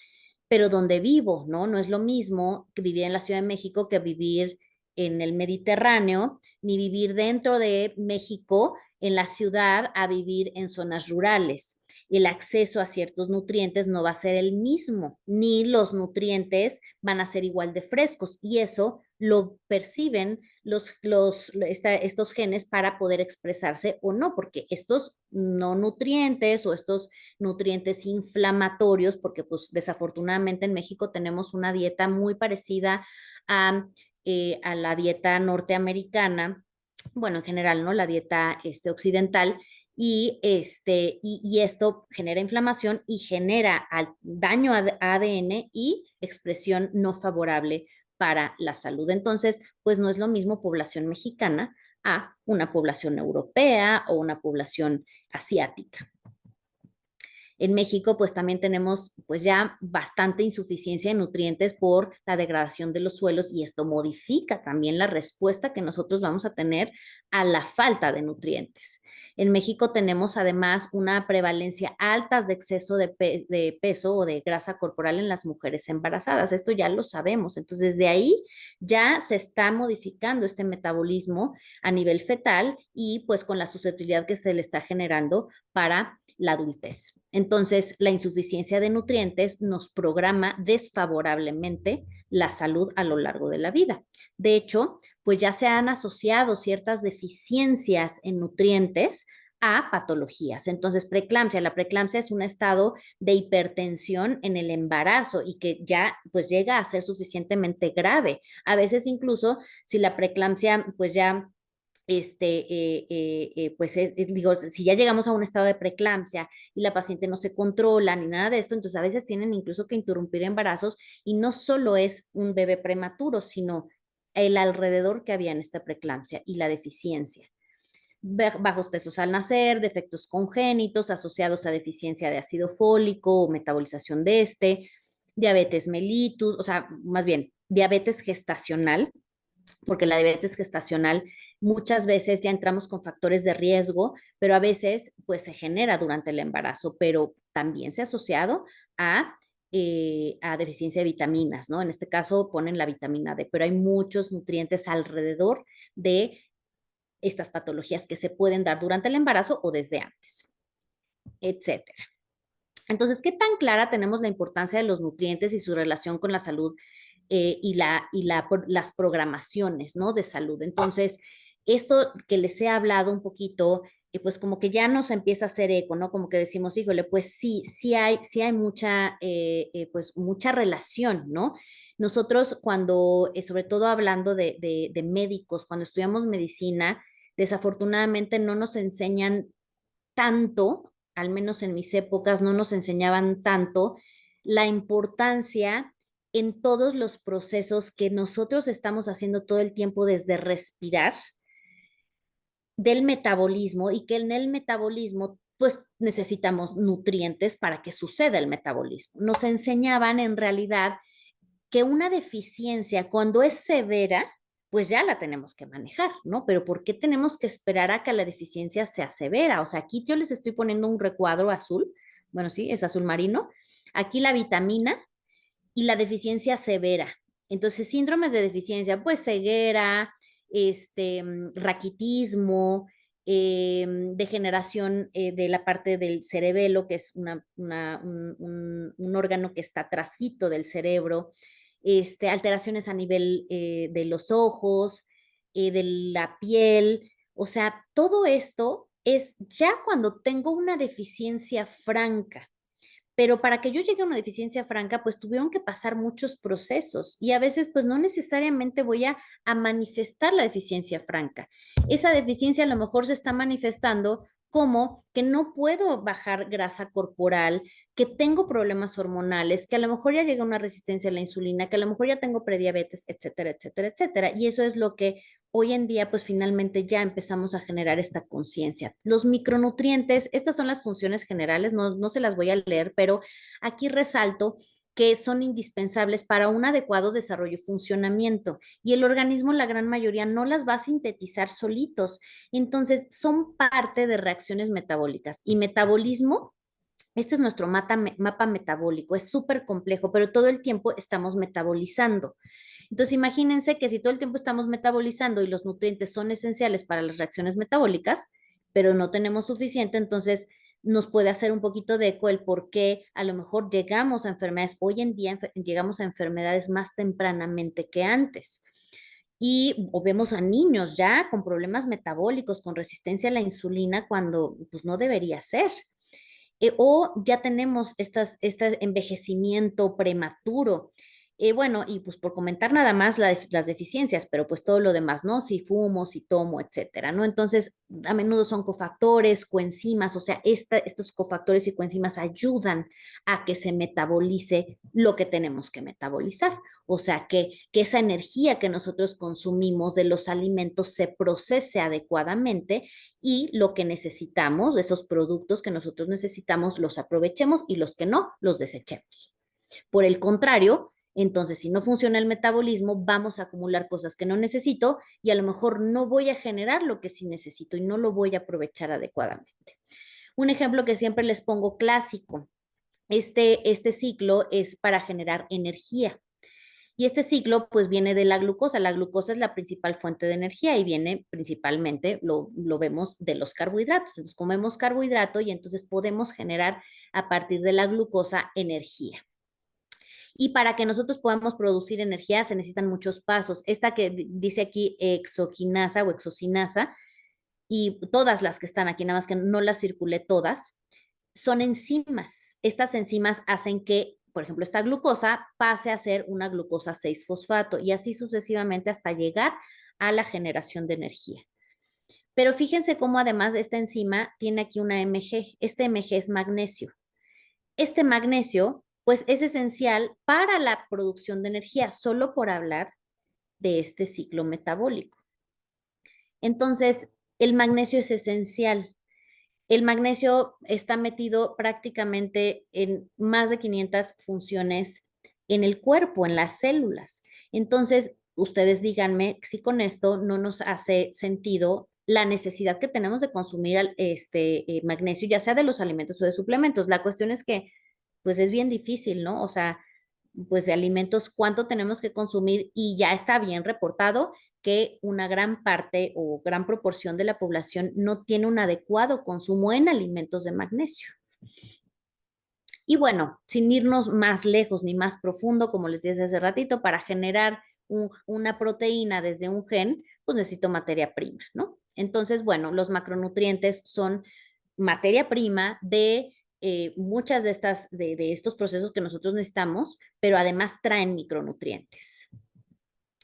pero donde vivo, ¿no? No es lo mismo que vivir en la Ciudad de México que vivir en el Mediterráneo, ni vivir dentro de México, en la ciudad, a vivir en zonas rurales. El acceso a ciertos nutrientes no va a ser el mismo, ni los nutrientes van a ser igual de frescos, y eso lo perciben estos genes para poder expresarse o no, porque estos no nutrientes o estos nutrientes inflamatorios, porque pues desafortunadamente en México tenemos una dieta muy parecida a, a la dieta norteamericana, bueno, en general, ¿no? La dieta occidental, y esto genera inflamación y genera daño a ADN y expresión no favorable para la salud. Entonces, pues no es lo mismo población mexicana a una población europea o una población asiática. En México, pues también tenemos pues ya bastante insuficiencia de nutrientes por la degradación de los suelos, y esto modifica también la respuesta que nosotros vamos a tener a la falta de nutrientes. En México tenemos además una prevalencia alta de exceso de peso o de grasa corporal en las mujeres embarazadas. Esto ya lo sabemos. Entonces, de ahí ya se está modificando este metabolismo a nivel fetal y pues con la susceptibilidad que se le está generando para la adultez. Entonces, la insuficiencia de nutrientes nos programa desfavorablemente la salud a lo largo de la vida. De hecho, pues ya se han asociado ciertas deficiencias en nutrientes a patologías. Entonces, preeclampsia, la preeclampsia es un estado de hipertensión en el embarazo y que ya pues llega a ser suficientemente grave. A veces incluso si la preeclampsia pues ya digo, si ya llegamos a un estado de preeclampsia y la paciente no se controla ni nada de esto, entonces a veces tienen incluso que interrumpir embarazos, y no solo es un bebé prematuro, sino el alrededor que había en esta preeclampsia y la deficiencia. Bajos pesos al nacer, defectos congénitos asociados a deficiencia de ácido fólico o metabolización de diabetes mellitus, o sea, más bien, diabetes gestacional, porque la diabetes gestacional muchas veces ya entramos con factores de riesgo, pero a veces pues se genera durante el embarazo, pero también se ha asociado a deficiencia de vitaminas, ¿no? En este caso ponen la vitamina D, pero hay muchos nutrientes alrededor de estas patologías que se pueden dar durante el embarazo o desde antes, etcétera. Entonces, ¿qué tan clara tenemos la importancia de los nutrientes y su relación con la salud las programaciones, ¿no? De salud? Entonces, esto que les he hablado un poquito, pues como que ya nos empieza a hacer eco, ¿no? Como que decimos, híjole, pues sí hay mucha, pues mucha relación, ¿no? Nosotros cuando, sobre todo hablando de médicos, cuando estudiamos medicina, desafortunadamente no nos enseñan tanto, al menos en mis épocas, no nos enseñaban tanto la importancia en todos los procesos que nosotros estamos haciendo todo el tiempo desde respirar, del metabolismo, y que en el metabolismo pues necesitamos nutrientes para que suceda el metabolismo. Nos enseñaban en realidad que una deficiencia cuando es severa, pues ya la tenemos que manejar, ¿no? Pero ¿por qué tenemos que esperar a que la deficiencia sea severa? O sea, aquí yo les estoy poniendo un recuadro azul, bueno, sí, es azul marino, aquí la vitamina y la deficiencia severa. Entonces, síndromes de deficiencia, pues ceguera, raquitismo, degeneración de la parte del cerebelo, que es un órgano que está trasito del cerebro, alteraciones a nivel de los ojos, de la piel, o sea, todo esto es ya cuando tengo una deficiencia franca. Pero para que yo llegue a una deficiencia franca, pues tuvieron que pasar muchos procesos y a veces pues no necesariamente voy a manifestar la deficiencia franca. Esa deficiencia a lo mejor se está manifestando como que no puedo bajar grasa corporal, que tengo problemas hormonales, que a lo mejor ya llega una resistencia a la insulina, que a lo mejor ya tengo prediabetes, etcétera, etcétera, etcétera. Y eso es lo que hoy en día, pues finalmente ya empezamos a generar esta conciencia. Los micronutrientes, estas son las funciones generales, no se las voy a leer, pero aquí resalto que son indispensables para un adecuado desarrollo y funcionamiento. Y el organismo, la gran mayoría, no las va a sintetizar solitos. Entonces, son parte de reacciones metabólicas. Y metabolismo, este es nuestro mapa metabólico, es súper complejo, pero todo el tiempo estamos metabolizando. Entonces, imagínense que si todo el tiempo estamos metabolizando y los nutrientes son esenciales para las reacciones metabólicas, pero no tenemos suficiente, entonces nos puede hacer un poquito de eco el por qué a lo mejor llegamos a enfermedades, hoy en día llegamos a enfermedades más tempranamente que antes. Y o vemos a niños ya con problemas metabólicos, con resistencia a la insulina, cuando pues no debería ser. O ya tenemos este envejecimiento prematuro. Bueno, y pues por comentar nada más las deficiencias, pero pues todo lo demás, ¿no? Si fumo, si tomo, etcétera, ¿no? Entonces, a menudo son cofactores, coenzimas, o sea, estos cofactores y coenzimas ayudan a que se metabolice lo que tenemos que metabolizar. O sea, que esa energía que nosotros consumimos de los alimentos se procese adecuadamente y lo que necesitamos, esos productos que nosotros necesitamos, los aprovechemos y los que no, los desechemos. Por el contrario, entonces, si no funciona el metabolismo, vamos a acumular cosas que no necesito y a lo mejor no voy a generar lo que sí necesito y no lo voy a aprovechar adecuadamente. Un ejemplo que siempre les pongo clásico, este ciclo es para generar energía. Y este ciclo pues viene de la glucosa. La glucosa es la principal fuente de energía y viene principalmente, lo vemos de los carbohidratos. Entonces comemos carbohidrato y entonces podemos generar a partir de la glucosa energía. Y para que nosotros podamos producir energía se necesitan muchos pasos. Esta que dice aquí exoquinasa o exocinasa y todas las que están aquí, nada más que no las circulé todas, son enzimas. Estas enzimas hacen que, por ejemplo, esta glucosa pase a ser una glucosa 6-fosfato y así sucesivamente hasta llegar a la generación de energía. Pero fíjense cómo además esta enzima tiene aquí una Mg. Este Mg es magnesio. Este magnesio, pues es esencial para la producción de energía, solo por hablar de este ciclo metabólico. Entonces, el magnesio es esencial. El magnesio está metido prácticamente en más de 500 funciones en el cuerpo, en las células. Entonces, ustedes díganme si con esto no nos hace sentido la necesidad que tenemos de consumir magnesio, ya sea de los alimentos o de suplementos. La cuestión es que, pues es bien difícil, ¿no? O sea, pues de alimentos, cuánto tenemos que consumir y ya está bien reportado que una gran parte o gran proporción de la población no tiene un adecuado consumo en alimentos de magnesio. Y bueno, sin irnos más lejos ni más profundo, como les dije hace ratito, para generar una proteína desde un gen, pues necesito materia prima, ¿no? Entonces, bueno, los macronutrientes son materia prima de muchas de estos procesos que nosotros necesitamos, pero además traen micronutrientes.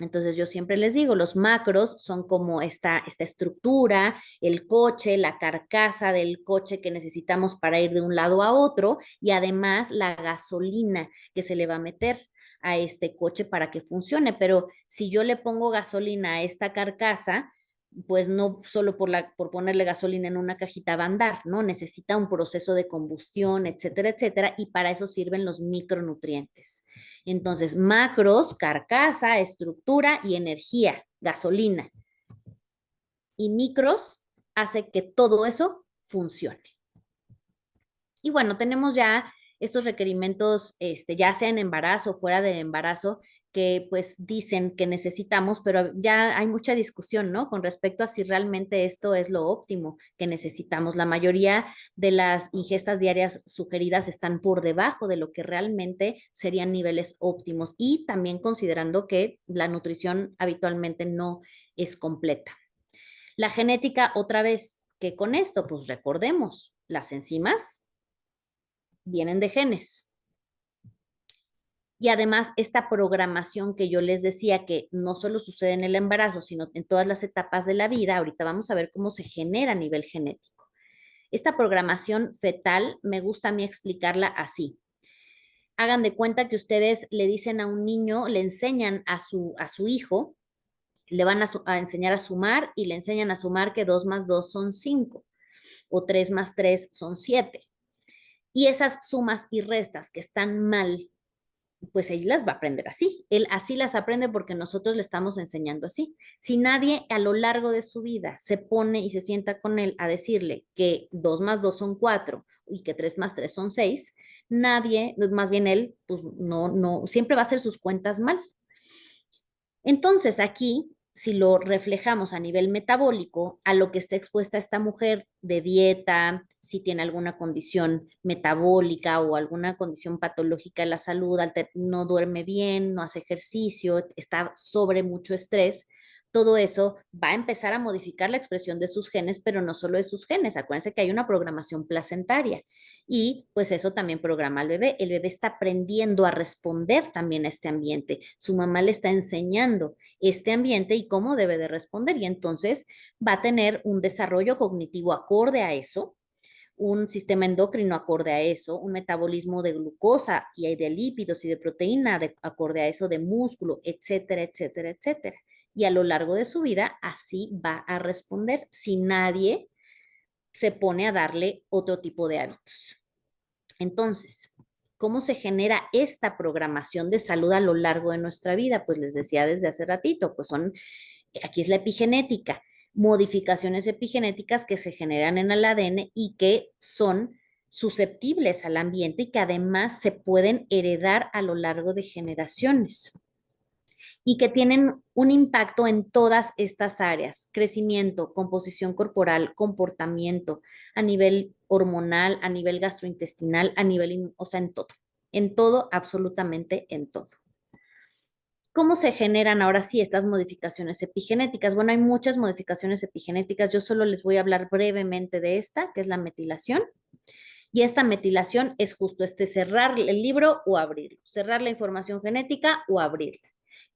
Entonces yo siempre les digo, los macros son como esta estructura, el coche, la carcasa del coche que necesitamos para ir de un lado a otro y además la gasolina que se le va a meter a este coche para que funcione. Pero si yo le pongo gasolina a esta carcasa, pues no solo por ponerle gasolina en una cajita va a andar, ¿no? Necesita un proceso de combustión, etcétera, etcétera, y para eso sirven los micronutrientes. Entonces, macros, carcasa, estructura y energía, gasolina. Y micros hace que todo eso funcione. Y bueno, tenemos ya estos requerimientos, ya sea en embarazo o fuera del embarazo, que pues dicen que necesitamos, pero ya hay mucha discusión, ¿no? Con respecto a si realmente esto es lo óptimo que necesitamos. La mayoría de las ingestas diarias sugeridas están por debajo de lo que realmente serían niveles óptimos y también considerando que la nutrición habitualmente no es completa. La genética, otra vez, que con esto, pues recordemos, las enzimas vienen de genes. Y además, esta programación que yo les decía que no solo sucede en el embarazo, sino en todas las etapas de la vida, ahorita vamos a ver cómo se genera a nivel genético. Esta programación fetal me gusta a mí explicarla así. Hagan de cuenta que ustedes le dicen a un niño, le enseñan a su hijo, le van a enseñar a sumar y le enseñan a sumar que 2 más 2 son 5 o 3 más 3 son 7. Y esas sumas y restas que están mal, pues él las va a aprender así. Él así las aprende porque nosotros le estamos enseñando así. Si nadie a lo largo de su vida se pone y se sienta con él a decirle que 2 más 2 son 4 y que 3 más 3 son 6, nadie, más bien él, pues no, siempre va a hacer sus cuentas mal. Entonces, aquí, si lo reflejamos a nivel metabólico, a lo que está expuesta esta mujer de dieta, si tiene alguna condición metabólica o alguna condición patológica de la salud, no duerme bien, no hace ejercicio, está sobre mucho estrés, todo eso va a empezar a modificar la expresión de sus genes, pero no solo de sus genes. Acuérdense que hay una programación placentaria y pues eso también programa al bebé. El bebé está aprendiendo a responder también a este ambiente. Su mamá le está enseñando este ambiente y cómo debe de responder y entonces va a tener un desarrollo cognitivo acorde a eso, un sistema endocrino acorde a eso, un metabolismo de glucosa y de lípidos y de proteína acorde a eso, de músculo, etcétera, etcétera, etcétera. Y a lo largo de su vida así va a responder si nadie se pone a darle otro tipo de hábitos. Entonces, ¿cómo se genera esta programación de salud a lo largo de nuestra vida? Pues les decía desde hace ratito, pues aquí es la epigenética, modificaciones epigenéticas que se generan en el ADN y que son susceptibles al ambiente y que además se pueden heredar a lo largo de generaciones y que tienen un impacto en todas estas áreas, crecimiento, composición corporal, comportamiento, a nivel hormonal, a nivel gastrointestinal, a nivel, o sea, en todo, absolutamente en todo. ¿Cómo se generan ahora sí estas modificaciones epigenéticas? Bueno, hay muchas modificaciones epigenéticas. Yo solo les voy a hablar brevemente de esta, que es la metilación. Y esta metilación es justo cerrar el libro o abrirlo, cerrar la información genética o abrirla.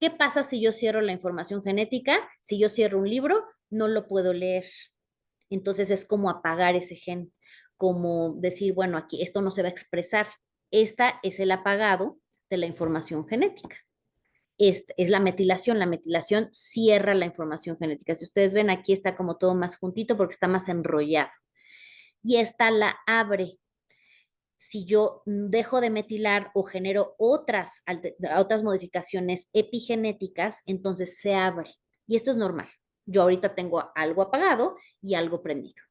¿Qué pasa si yo cierro la información genética? Si yo cierro un libro, no lo puedo leer. Entonces es como apagar ese gen, como decir, bueno, aquí esto no se va a expresar. Esta es el apagado de la información genética. Es la metilación. La metilación cierra la información genética. Si ustedes ven, aquí está como todo más juntito porque está más enrollado. Y esta la abre. Si yo dejo de metilar o genero otras modificaciones epigenéticas, entonces se abre. Y esto es normal. Yo ahorita tengo algo apagado y algo prendido.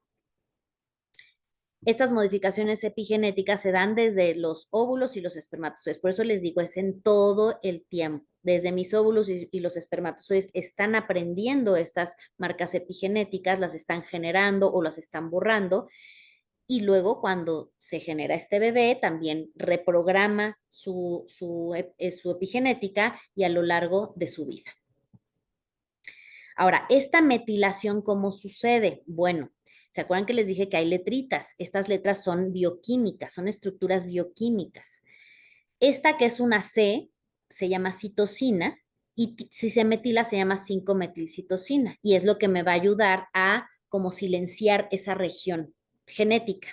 Estas modificaciones epigenéticas se dan desde los óvulos y los espermatozoides. Por eso les digo, es en todo el tiempo. Desde mis óvulos y los espermatozoides están aprendiendo estas marcas epigenéticas, las están generando o las están borrando. Y luego cuando se genera este bebé, también reprograma su epigenética y a lo largo de su vida. Ahora, esta metilación, ¿cómo sucede? Bueno, ¿se acuerdan que les dije que hay letritas? Estas letras son bioquímicas, son estructuras bioquímicas. Esta que es una C se llama citosina y si se metila se llama 5-metilcitosina y es lo que me va a ayudar a como silenciar esa región genética.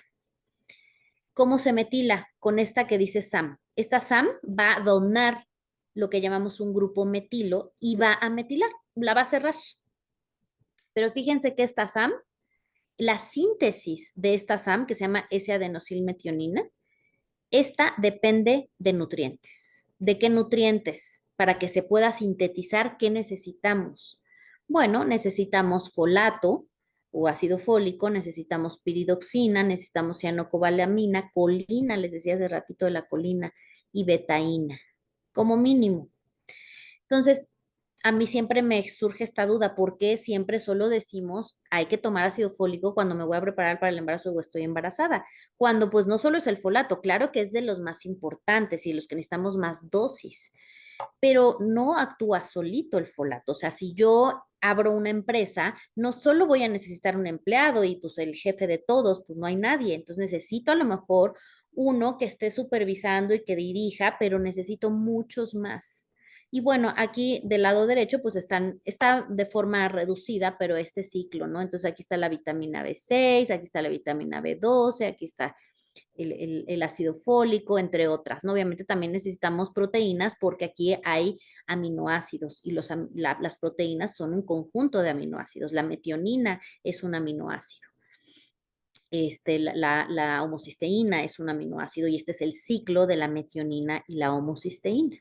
¿Cómo se metila? Con esta que dice SAM. Esta SAM va a donar lo que llamamos un grupo metilo y va a metilar, la va a cerrar. Pero fíjense que esta SAM, la síntesis de esta SAM, que se llama S-adenosilmetionina, esta depende de nutrientes. ¿De qué nutrientes? Para que se pueda sintetizar, ¿qué necesitamos? Bueno, necesitamos folato o ácido fólico, necesitamos piridoxina, necesitamos cianocobalamina, colina, les decía hace ratito de la colina, y betaína, como mínimo. Entonces, a mí siempre me surge esta duda, ¿por qué siempre solo decimos hay que tomar ácido fólico cuando me voy a preparar para el embarazo o estoy embarazada? Cuando pues no solo es el folato, claro que es de los más importantes y los que necesitamos más dosis, pero no actúa solito el folato. O sea, si yo abro una empresa, no solo voy a necesitar un empleado y pues el jefe de todos, pues no hay nadie. Entonces necesito a lo mejor uno que esté supervisando y que dirija, pero necesito muchos más. Y bueno, aquí del lado derecho, pues está de forma reducida, pero este ciclo, ¿no? Entonces aquí está la vitamina B6, aquí está la vitamina B12, aquí está el ácido fólico, entre otras, ¿no? Obviamente también necesitamos proteínas porque aquí hay aminoácidos y las proteínas son un conjunto de aminoácidos. La metionina es un aminoácido. La homocisteína es un aminoácido y este es el ciclo de la metionina y la homocisteína.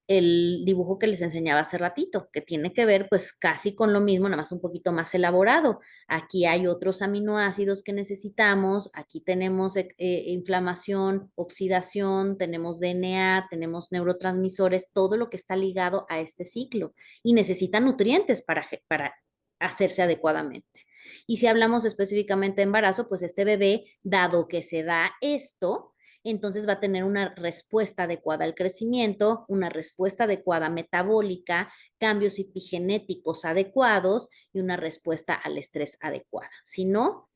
El dibujo que les enseñaba hace ratito, que tiene que ver pues casi con lo mismo, nada más un poquito más elaborado. Aquí hay otros aminoácidos que necesitamos, aquí tenemos inflamación, oxidación, tenemos DNA, tenemos neurotransmisores, todo lo que está ligado a este ciclo y necesita nutrientes para hacerse adecuadamente. Y si hablamos específicamente de embarazo, pues este bebé, dado que se da esto, entonces va a tener una respuesta adecuada al crecimiento, una respuesta adecuada metabólica, cambios epigenéticos adecuados y una respuesta al estrés adecuada. Si no,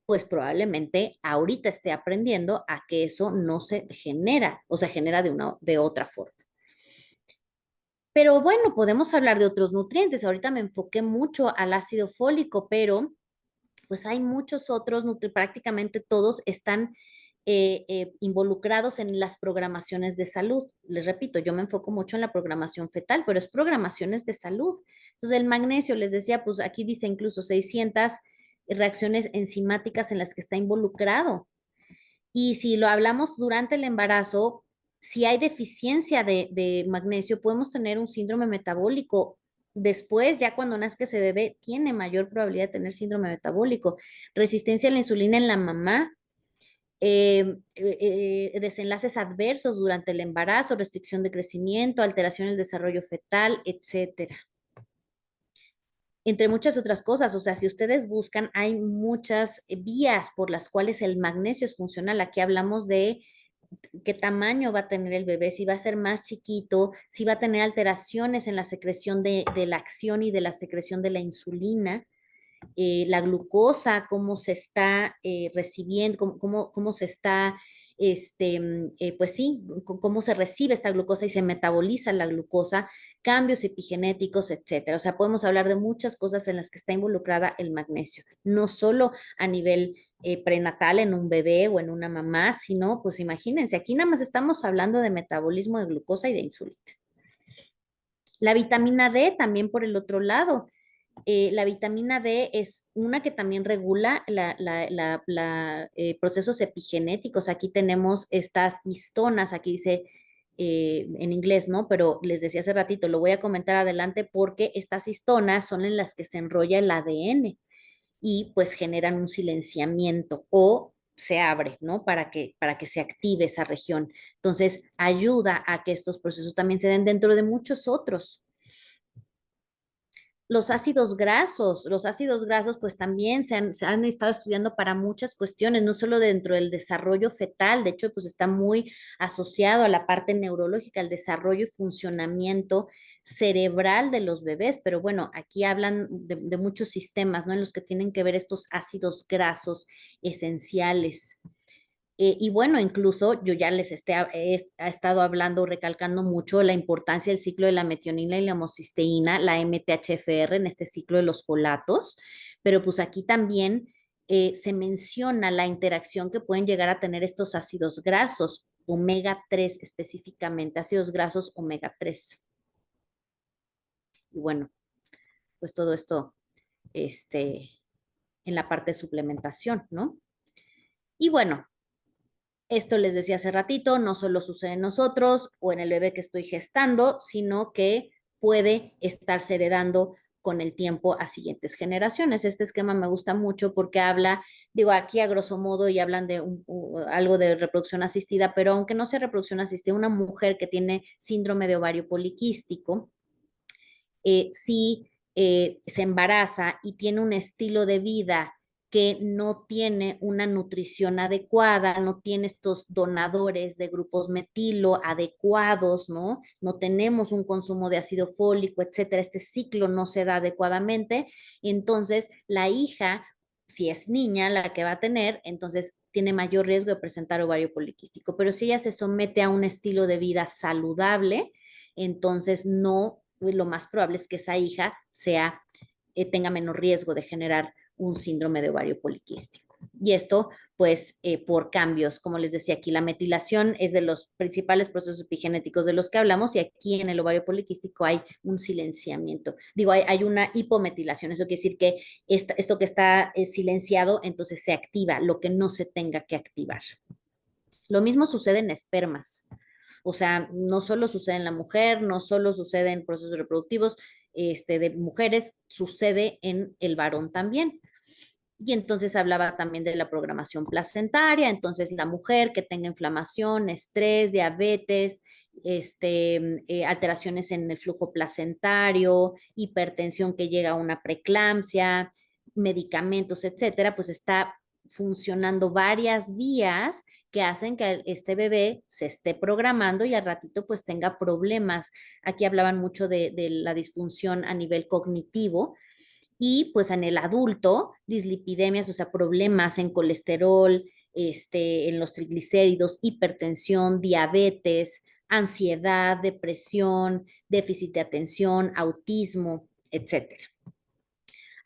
pues probablemente ahorita esté aprendiendo a que eso no se genera o se genera de otra forma. Pero bueno, podemos hablar de otros nutrientes. Ahorita me enfoqué mucho al ácido fólico, pero pues hay muchos otros, prácticamente todos están involucrados en las programaciones de salud. Les repito, yo me enfoco mucho en la programación fetal, pero es programaciones de salud. Entonces, el magnesio, les decía, pues aquí dice incluso 600 reacciones enzimáticas en las que está involucrado. Y si lo hablamos durante el embarazo, si hay deficiencia de magnesio, podemos tener un síndrome metabólico. Después, ya cuando nazca ese bebé, tiene mayor probabilidad de tener síndrome metabólico. Resistencia a la insulina en la mamá, desenlaces adversos durante el embarazo, restricción de crecimiento, alteración del desarrollo fetal, etcétera. Entre muchas otras cosas, o sea, si ustedes buscan, hay muchas vías por las cuales el magnesio es funcional. Aquí hablamos de qué tamaño va a tener el bebé, si va a ser más chiquito, si va a tener alteraciones en la secreción de la acción y de la secreción de la insulina, la glucosa, cómo se está recibiendo, cómo se está, pues sí, cómo se recibe esta glucosa y se metaboliza la glucosa, cambios epigenéticos, etcétera. O sea, podemos hablar de muchas cosas en las que está involucrada el magnesio, no solo a nivel prenatal en un bebé o en una mamá, sino, pues imagínense, aquí nada más estamos hablando de metabolismo de glucosa y de insulina. La vitamina D también por el otro lado. La vitamina D es una que también regula procesos epigenéticos. Aquí tenemos estas histonas, aquí dice en inglés, ¿no? Pero les decía hace ratito, lo voy a comentar adelante porque estas histonas son en las que se enrolla el ADN y pues generan un silenciamiento o se abre, ¿no? Para que se active esa región. Entonces, ayuda a que estos procesos también se den dentro de muchos otros. Los ácidos grasos pues también se han estado estudiando para muchas cuestiones, no solo dentro del desarrollo fetal, de hecho pues está muy asociado a la parte neurológica, el desarrollo y funcionamiento cerebral de los bebés, pero bueno, aquí hablan de muchos sistemas, ¿no? En los que tienen que ver estos ácidos grasos esenciales. Y bueno, incluso yo ya he estado hablando, recalcando mucho la importancia del ciclo de la metionina y la homocisteína, la MTHFR en este ciclo de los folatos, pero pues aquí también se menciona la interacción que pueden llegar a tener estos ácidos grasos, omega 3 específicamente, ácidos grasos omega 3. Y bueno, pues todo esto este, en la parte de suplementación, ¿no? Y bueno, esto les decía hace ratito, no solo sucede en nosotros o en el bebé que estoy gestando, sino que puede estarse heredando con el tiempo a siguientes generaciones. Este esquema me gusta mucho porque habla, digo, aquí a grosso modo y hablan de algo de reproducción asistida, pero aunque no sea reproducción asistida, una mujer que tiene síndrome de ovario poliquístico, si se embaraza y tiene un estilo de vida que no tiene una nutrición adecuada, no tiene estos donadores de grupos metilo adecuados, ¿no? No tenemos un consumo de ácido fólico, etcétera, este ciclo no se da adecuadamente, entonces la hija si es niña la que va a tener, entonces tiene mayor riesgo de presentar ovario poliquístico. Pero si ella se somete a un estilo de vida saludable, entonces no, lo más probable es que esa hija tenga menos riesgo de generar un síndrome de ovario poliquístico. Y esto, pues, por cambios, como les decía aquí, la metilación es de los principales procesos epigenéticos de los que hablamos y aquí en el ovario poliquístico hay un silenciamiento. Digo, hay una hipometilación, eso quiere decir que esto que está silenciado, entonces se activa lo que no se tenga que activar. Lo mismo sucede en espermas. O sea, no solo sucede en la mujer, no solo sucede en procesos reproductivos de mujeres, sucede en el varón también. Y entonces hablaba también de la programación placentaria, entonces la mujer que tenga inflamación, estrés, diabetes, alteraciones en el flujo placentario, hipertensión que llega a una preeclampsia, medicamentos, etcétera, pues está funcionando varias vías que hacen que este bebé se esté programando y al ratito pues tenga problemas. Aquí hablaban mucho de la disfunción a nivel cognitivo, y pues en el adulto, dislipidemias, o sea, problemas en colesterol, en los triglicéridos, hipertensión, diabetes, ansiedad, depresión, déficit de atención, autismo, etcétera.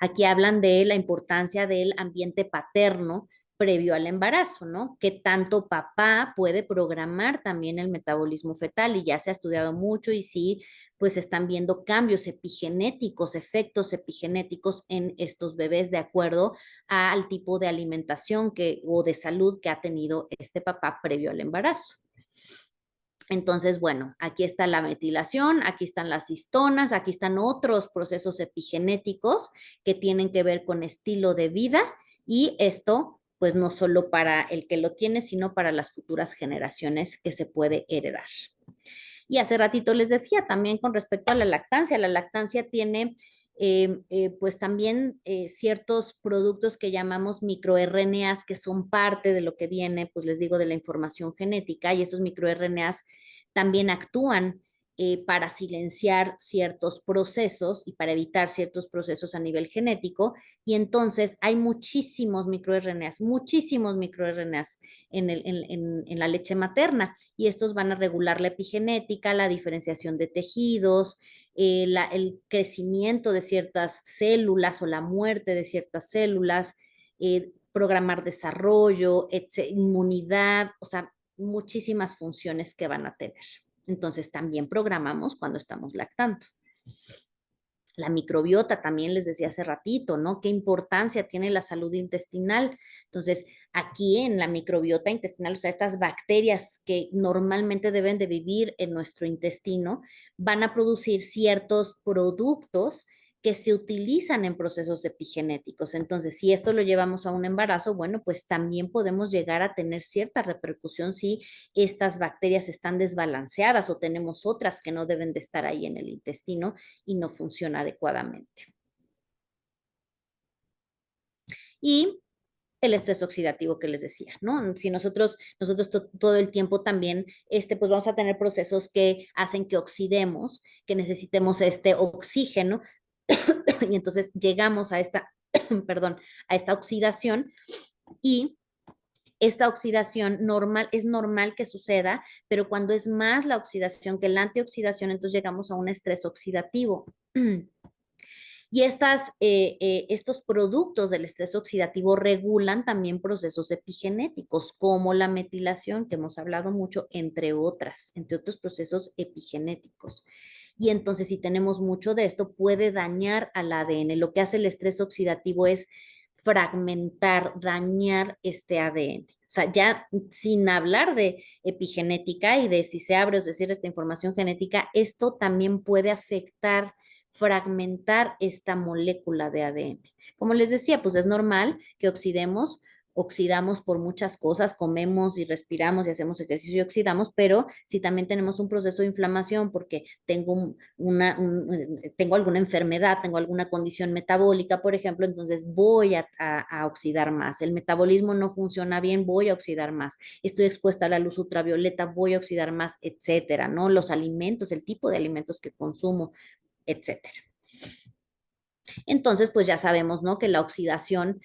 Aquí hablan de la importancia del ambiente paterno previo al embarazo, ¿no? Que tanto papá puede programar también el metabolismo fetal y ya se ha estudiado mucho y sí, pues están viendo cambios epigenéticos, efectos epigenéticos en estos bebés de acuerdo al tipo de alimentación o de salud que ha tenido este papá previo al embarazo. Entonces, bueno, aquí está la metilación, aquí están las histonas, aquí están otros procesos epigenéticos que tienen que ver con estilo de vida y esto, pues no solo para el que lo tiene, sino para las futuras generaciones que se puede heredar. Y hace ratito les decía también con respecto a la lactancia tiene pues también ciertos productos que llamamos microRNAs que son parte de lo que viene, pues les digo, de la información genética y estos microRNAs también actúan para silenciar ciertos procesos y para evitar ciertos procesos a nivel genético. Y entonces hay muchísimos microRNAs en la leche materna y estos van a regular la epigenética, la diferenciación de tejidos, el crecimiento de ciertas células o la muerte de ciertas células, programar desarrollo, inmunidad, o sea, muchísimas funciones que van a tener. Entonces también programamos cuando estamos lactando. La microbiota también les decía hace ratito, ¿no? ¿Qué importancia tiene la salud intestinal? Entonces, aquí en la microbiota intestinal, o sea, estas bacterias que normalmente deben de vivir en nuestro intestino, van a producir ciertos productos que se utilizan en procesos epigenéticos. Entonces, si esto lo llevamos a un embarazo, bueno, pues también podemos llegar a tener cierta repercusión si estas bacterias están desbalanceadas o tenemos otras que no deben de estar ahí en el intestino y no funciona adecuadamente. Y el estrés oxidativo que les decía, ¿no? Si nosotros todo el tiempo también, pues vamos a tener procesos que hacen que oxidemos, que necesitemos este oxígeno, y entonces llegamos a esta, perdón, a esta oxidación y esta oxidación es normal que suceda, pero cuando es más la oxidación que la antioxidación, entonces llegamos a un estrés oxidativo. Y estos productos del estrés oxidativo regulan también procesos epigenéticos, como la metilación, que hemos hablado mucho, entre otros procesos epigenéticos. Y entonces, si tenemos mucho de esto, puede dañar al ADN. Lo que hace el estrés oxidativo es fragmentar, dañar este ADN. O sea, ya sin hablar de epigenética y de si se abre o se cierra esta información genética, esto también puede afectar fragmentar esta molécula de ADN. Como les decía, pues es normal que oxidamos por muchas cosas, comemos y respiramos y hacemos ejercicio y oxidamos, pero si también tenemos un proceso de inflamación porque tengo alguna enfermedad, tengo alguna condición metabólica, por ejemplo, entonces voy a oxidar más. El metabolismo no funciona bien, voy a oxidar más. Estoy expuesta a la luz ultravioleta, voy a oxidar más, etcétera, ¿no? Los alimentos, el tipo de alimentos que consumo, etcétera. Entonces, pues ya sabemos, ¿no? Que la oxidación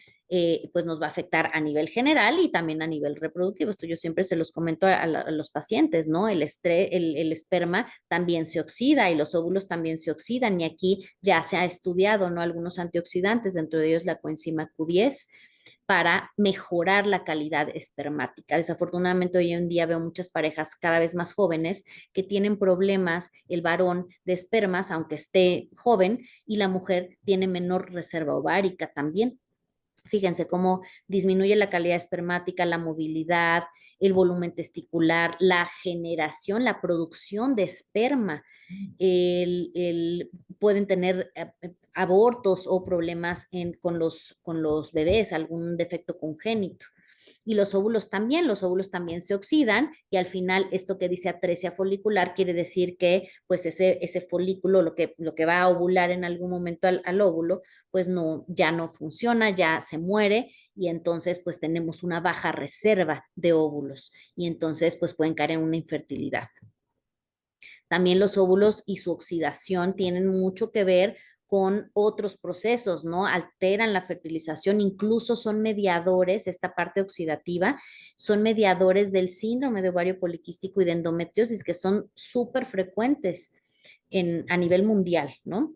pues nos va a afectar a nivel general y también a nivel reproductivo. Esto yo siempre se los comento a los pacientes, ¿no? El esperma también se oxida y los óvulos también se oxidan y aquí ya se ha estudiado, ¿no? Algunos antioxidantes, dentro de ellos la coenzima Q10 para mejorar la calidad espermática. Desafortunadamente hoy en día veo muchas parejas cada vez más jóvenes que tienen problemas, el varón de espermas, aunque esté joven, y la mujer tiene menor reserva ovárica también. Fíjense cómo disminuye la calidad espermática, la movilidad, el volumen testicular, la generación, la producción de esperma. Pueden tener abortos o problemas con los bebés, algún defecto congénito. Y los óvulos también se oxidan y al final esto que dice atresia folicular quiere decir que pues ese folículo, lo que va a ovular en algún momento al óvulo, pues no, ya no funciona, ya se muere y entonces pues tenemos una baja reserva de óvulos y entonces pues pueden caer en una infertilidad. También los óvulos y su oxidación tienen mucho que ver con otros procesos, ¿no? Alteran la fertilización, incluso son mediadores, esta parte oxidativa, son mediadores del síndrome de ovario poliquístico y de endometriosis, que son súper frecuentes a nivel mundial, ¿no?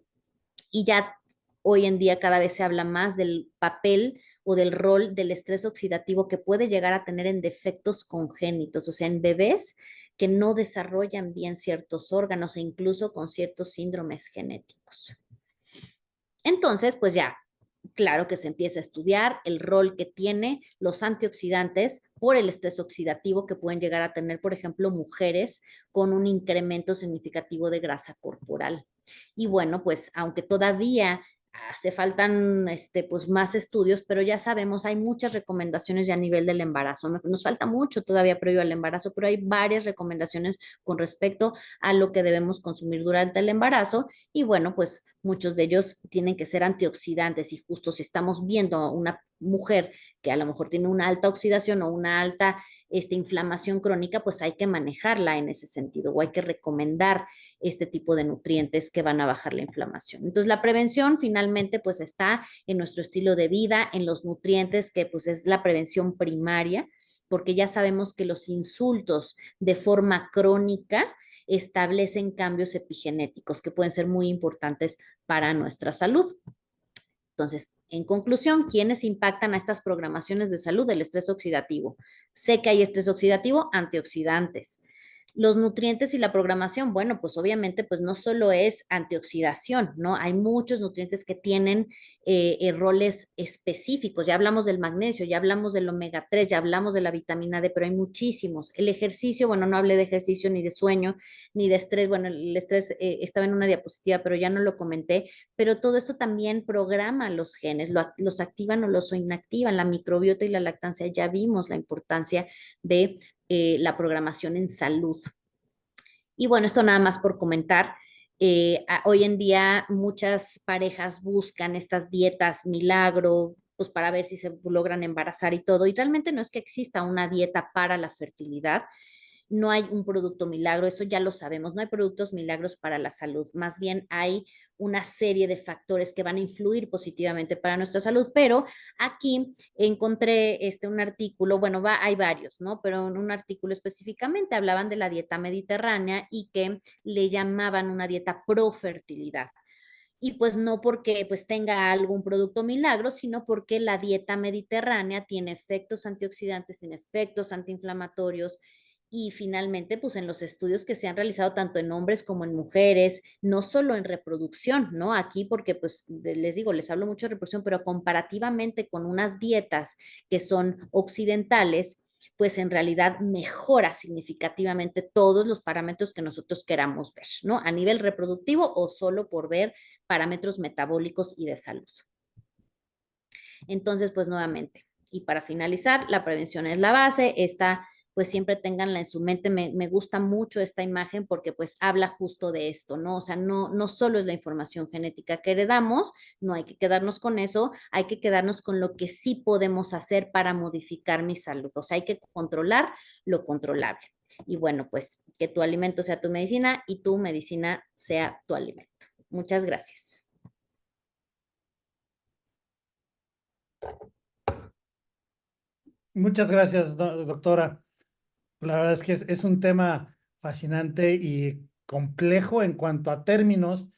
Y ya hoy en día cada vez se habla más del papel o del rol del estrés oxidativo que puede llegar a tener en defectos congénitos, o sea, en bebés que no desarrollan bien ciertos órganos e incluso con ciertos síndromes genéticos. Entonces, pues ya, claro que se empieza a estudiar el rol que tiene los antioxidantes por el estrés oxidativo que pueden llegar a tener, por ejemplo, mujeres con un incremento significativo de grasa corporal. Y bueno, pues aunque todavía hace faltan pues más estudios, pero ya sabemos, hay muchas recomendaciones ya a nivel del embarazo. Nos falta mucho todavía previo al embarazo, pero hay varias recomendaciones con respecto a lo que debemos consumir durante el embarazo y bueno, pues muchos de ellos tienen que ser antioxidantes y justo si estamos viendo a una mujer que a lo mejor tiene una alta oxidación o una alta inflamación crónica, pues hay que manejarla en ese sentido o hay que recomendar este tipo de nutrientes que van a bajar la inflamación. Entonces, la prevención finalmente pues está en nuestro estilo de vida, en los nutrientes, que pues es la prevención primaria, porque ya sabemos que los insultos de forma crónica establecen cambios epigenéticos que pueden ser muy importantes para nuestra salud. Entonces, en conclusión, ¿quiénes impactan a estas programaciones de salud del estrés oxidativo? Sé que hay estrés oxidativo, antioxidantes. Los nutrientes y la programación, bueno, pues obviamente, pues no solo es antioxidación, ¿no? Hay muchos nutrientes que tienen roles específicos. Ya hablamos del magnesio, ya hablamos del omega 3, ya hablamos de la vitamina D, pero hay muchísimos. El ejercicio, bueno, no hablé de ejercicio ni de sueño, ni de estrés. Bueno, el estrés estaba en una diapositiva, pero ya no lo comenté, pero todo esto también programa los genes, los activan o los inactivan. La microbiota y la lactancia, ya vimos la importancia de la programación en salud. Y bueno, esto nada más por comentar. Hoy en día muchas parejas buscan estas dietas milagro, pues para ver si se logran embarazar y todo. Y realmente no es que exista una dieta para la fertilidad, no hay un producto milagro, eso ya lo sabemos, no hay productos milagros para la salud, más bien hay una serie de factores que van a influir positivamente para nuestra salud, pero aquí encontré un artículo, bueno, hay varios, ¿no? Pero en un artículo específicamente hablaban de la dieta mediterránea y que le llamaban una dieta pro fertilidad y pues no porque pues tenga algún producto milagro, sino porque la dieta mediterránea tiene efectos antioxidantes, tiene efectos antiinflamatorios y finalmente pues en los estudios que se han realizado tanto en hombres como en mujeres, no solo en reproducción, ¿no? Aquí porque pues les digo, les hablo mucho de reproducción, pero comparativamente con unas dietas que son occidentales, pues en realidad mejora significativamente todos los parámetros que nosotros queramos ver, ¿no? A nivel reproductivo o solo por ver parámetros metabólicos y de salud. Entonces, pues nuevamente, y para finalizar, la prevención es la base. Esta, pues siempre tenganla en su mente. Me gusta mucho esta imagen porque pues habla justo de esto, ¿no? O sea, no solo es la información genética que heredamos, no hay que quedarnos con eso, hay que quedarnos con lo que sí podemos hacer para modificar mi salud. O sea, hay que controlar lo controlable. Y bueno, pues que tu alimento sea tu medicina y tu medicina sea tu alimento. Muchas gracias. Muchas gracias, doctora. La verdad es que es un tema fascinante y complejo en cuanto a términos,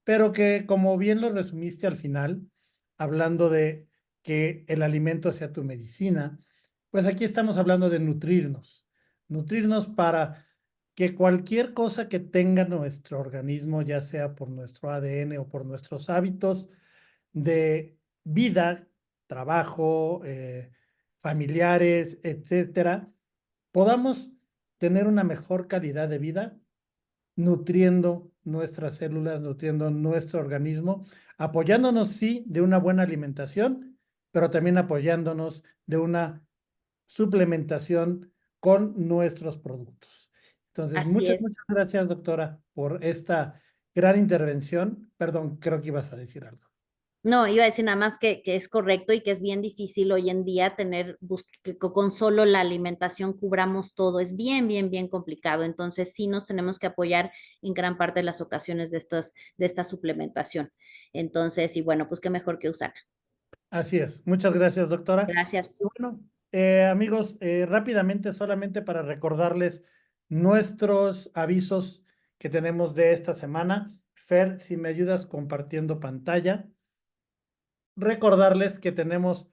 pero que como bien lo resumiste al final, hablando de que el alimento sea tu medicina, pues aquí estamos hablando de nutrirnos para que cualquier cosa que tenga nuestro organismo, ya sea por nuestro ADN o por nuestros hábitos de vida, trabajo, familiares, etcétera, podamos tener una mejor calidad de vida nutriendo nuestras células, nutriendo nuestro organismo, apoyándonos, sí, de una buena alimentación, pero también apoyándonos de una suplementación con nuestros productos. Entonces, Así es. muchas gracias, doctora, por esta gran intervención. Perdón, creo que ibas a decir algo. No, iba a decir nada más que es correcto y que es bien difícil hoy en día tener, que con solo la alimentación cubramos todo. Es bien, bien, bien complicado. Entonces sí nos tenemos que apoyar en gran parte de las ocasiones de esta suplementación. Entonces, y bueno, pues qué mejor que usar. Así es. Muchas gracias, doctora. Gracias. Y bueno, amigos, rápidamente, solamente para recordarles nuestros avisos que tenemos de esta semana. Fer, si me ayudas compartiendo pantalla, recordarles que tenemos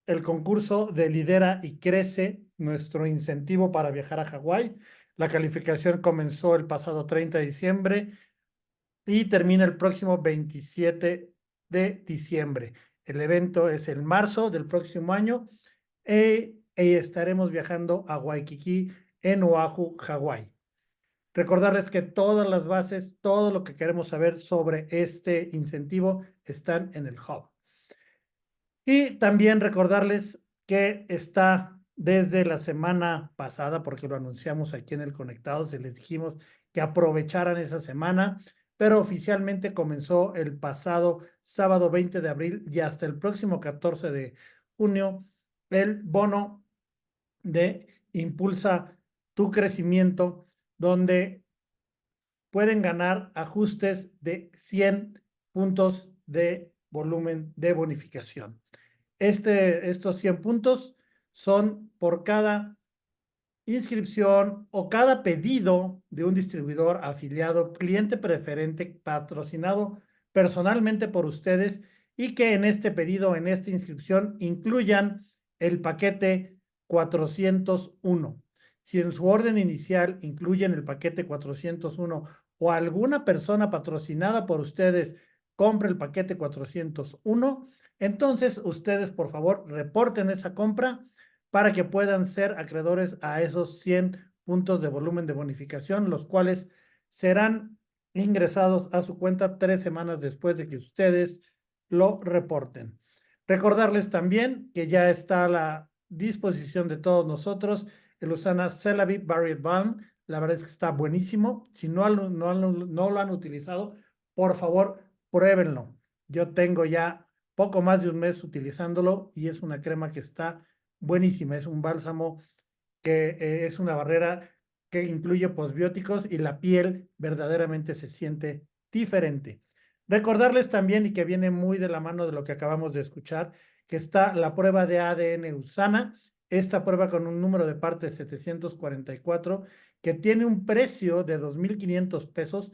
el concurso de Lidera y Crece, nuestro incentivo para viajar a Hawái. La calificación comenzó el pasado 30 de diciembre y termina el próximo 27 de diciembre. El evento es en marzo del próximo año y estaremos viajando a Waikiki en Oahu, Hawái. Recordarles que todas las bases, todo lo que queremos saber sobre este incentivo están en el hub. Y también recordarles que está desde la semana pasada, porque lo anunciamos aquí en el Conectados y les dijimos que aprovecharan esa semana, pero oficialmente comenzó el pasado sábado 20 de abril y hasta el próximo 14 de junio el bono de Impulsa tu crecimiento, donde pueden ganar ajustes de 100 puntos de volumen de bonificación. Estos 100 puntos son por cada inscripción o cada pedido de un distribuidor afiliado, cliente preferente, patrocinado personalmente por ustedes y que en este pedido, en esta inscripción, incluyan el paquete 401. Si en su orden inicial incluyen el paquete 401 o alguna persona patrocinada por ustedes compre el paquete 401, entonces ustedes por favor reporten esa compra para que puedan ser acreedores a esos 100 puntos de volumen de bonificación, los cuales serán ingresados a su cuenta 3 semanas después de que ustedes lo reporten. Recordarles también que ya está a la disposición de todos nosotros el Usana Celavi Barrier Balm. La verdad es que está buenísimo. Si no lo han utilizado, por favor, pruébenlo. Yo tengo ya poco más de un mes utilizándolo y es una crema que está buenísima. Es un bálsamo que es una barrera que incluye posbióticos y la piel verdaderamente se siente diferente. Recordarles también, y que viene muy de la mano de lo que acabamos de escuchar, que está la prueba de ADN USANA, esta prueba con un número de partes 744, que tiene un precio de 2,500 pesos,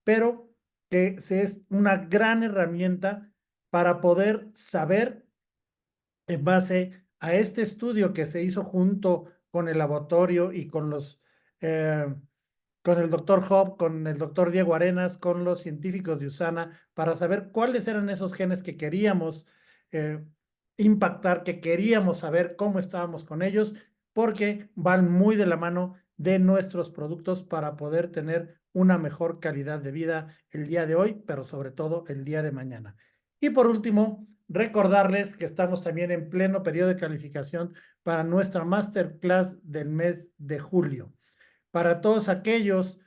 pero que es una gran herramienta para poder saber en base a este estudio que se hizo junto con el laboratorio y eh, con el doctor Hop, con el doctor Diego Arenas, con los científicos de USANA, para saber cuáles eran esos genes que queríamos eh, impactar, que queríamos saber cómo estábamos con ellos, porque van muy de la mano de nuestros productos para poder tener una mejor calidad de vida el día de hoy, pero sobre todo el día de mañana. Y por último, recordarles que estamos también en pleno periodo de calificación para nuestra masterclass del mes de julio. Para todos aquellos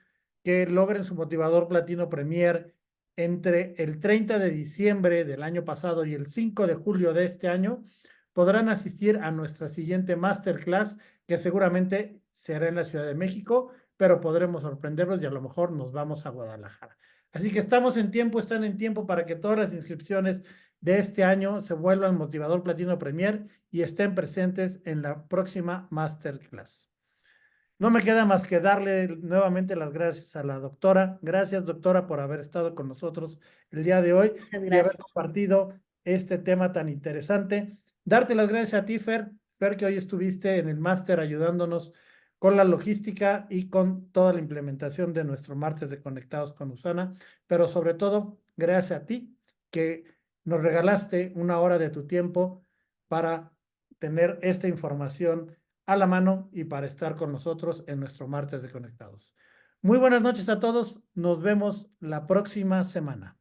que logren su motivador Platino Premier entre el 30 de diciembre del año pasado y el 5 de julio de este año, podrán asistir a nuestra siguiente masterclass, que seguramente será en la Ciudad de México, pero podremos sorprenderlos y a lo mejor nos vamos a Guadalajara. Así que están en tiempo para que todas las inscripciones de este año se vuelvan motivador Platino Premier y estén presentes en la próxima Masterclass. No me queda más que darle nuevamente las gracias a la doctora. Gracias, doctora, por haber estado con nosotros el día de hoy Muchas y haber gracias. compartido este tema tan interesante. Darte las gracias a ti, Fer. Fer, que hoy estuviste en el máster ayudándonos con la logística y con toda la implementación de nuestro martes de Conectados con Usana, pero sobre todo, gracias a ti que nos regalaste una hora de tu tiempo para tener esta información a la mano y para estar con nosotros en nuestro martes de Conectados. Muy buenas noches a todos. Nos vemos la próxima semana.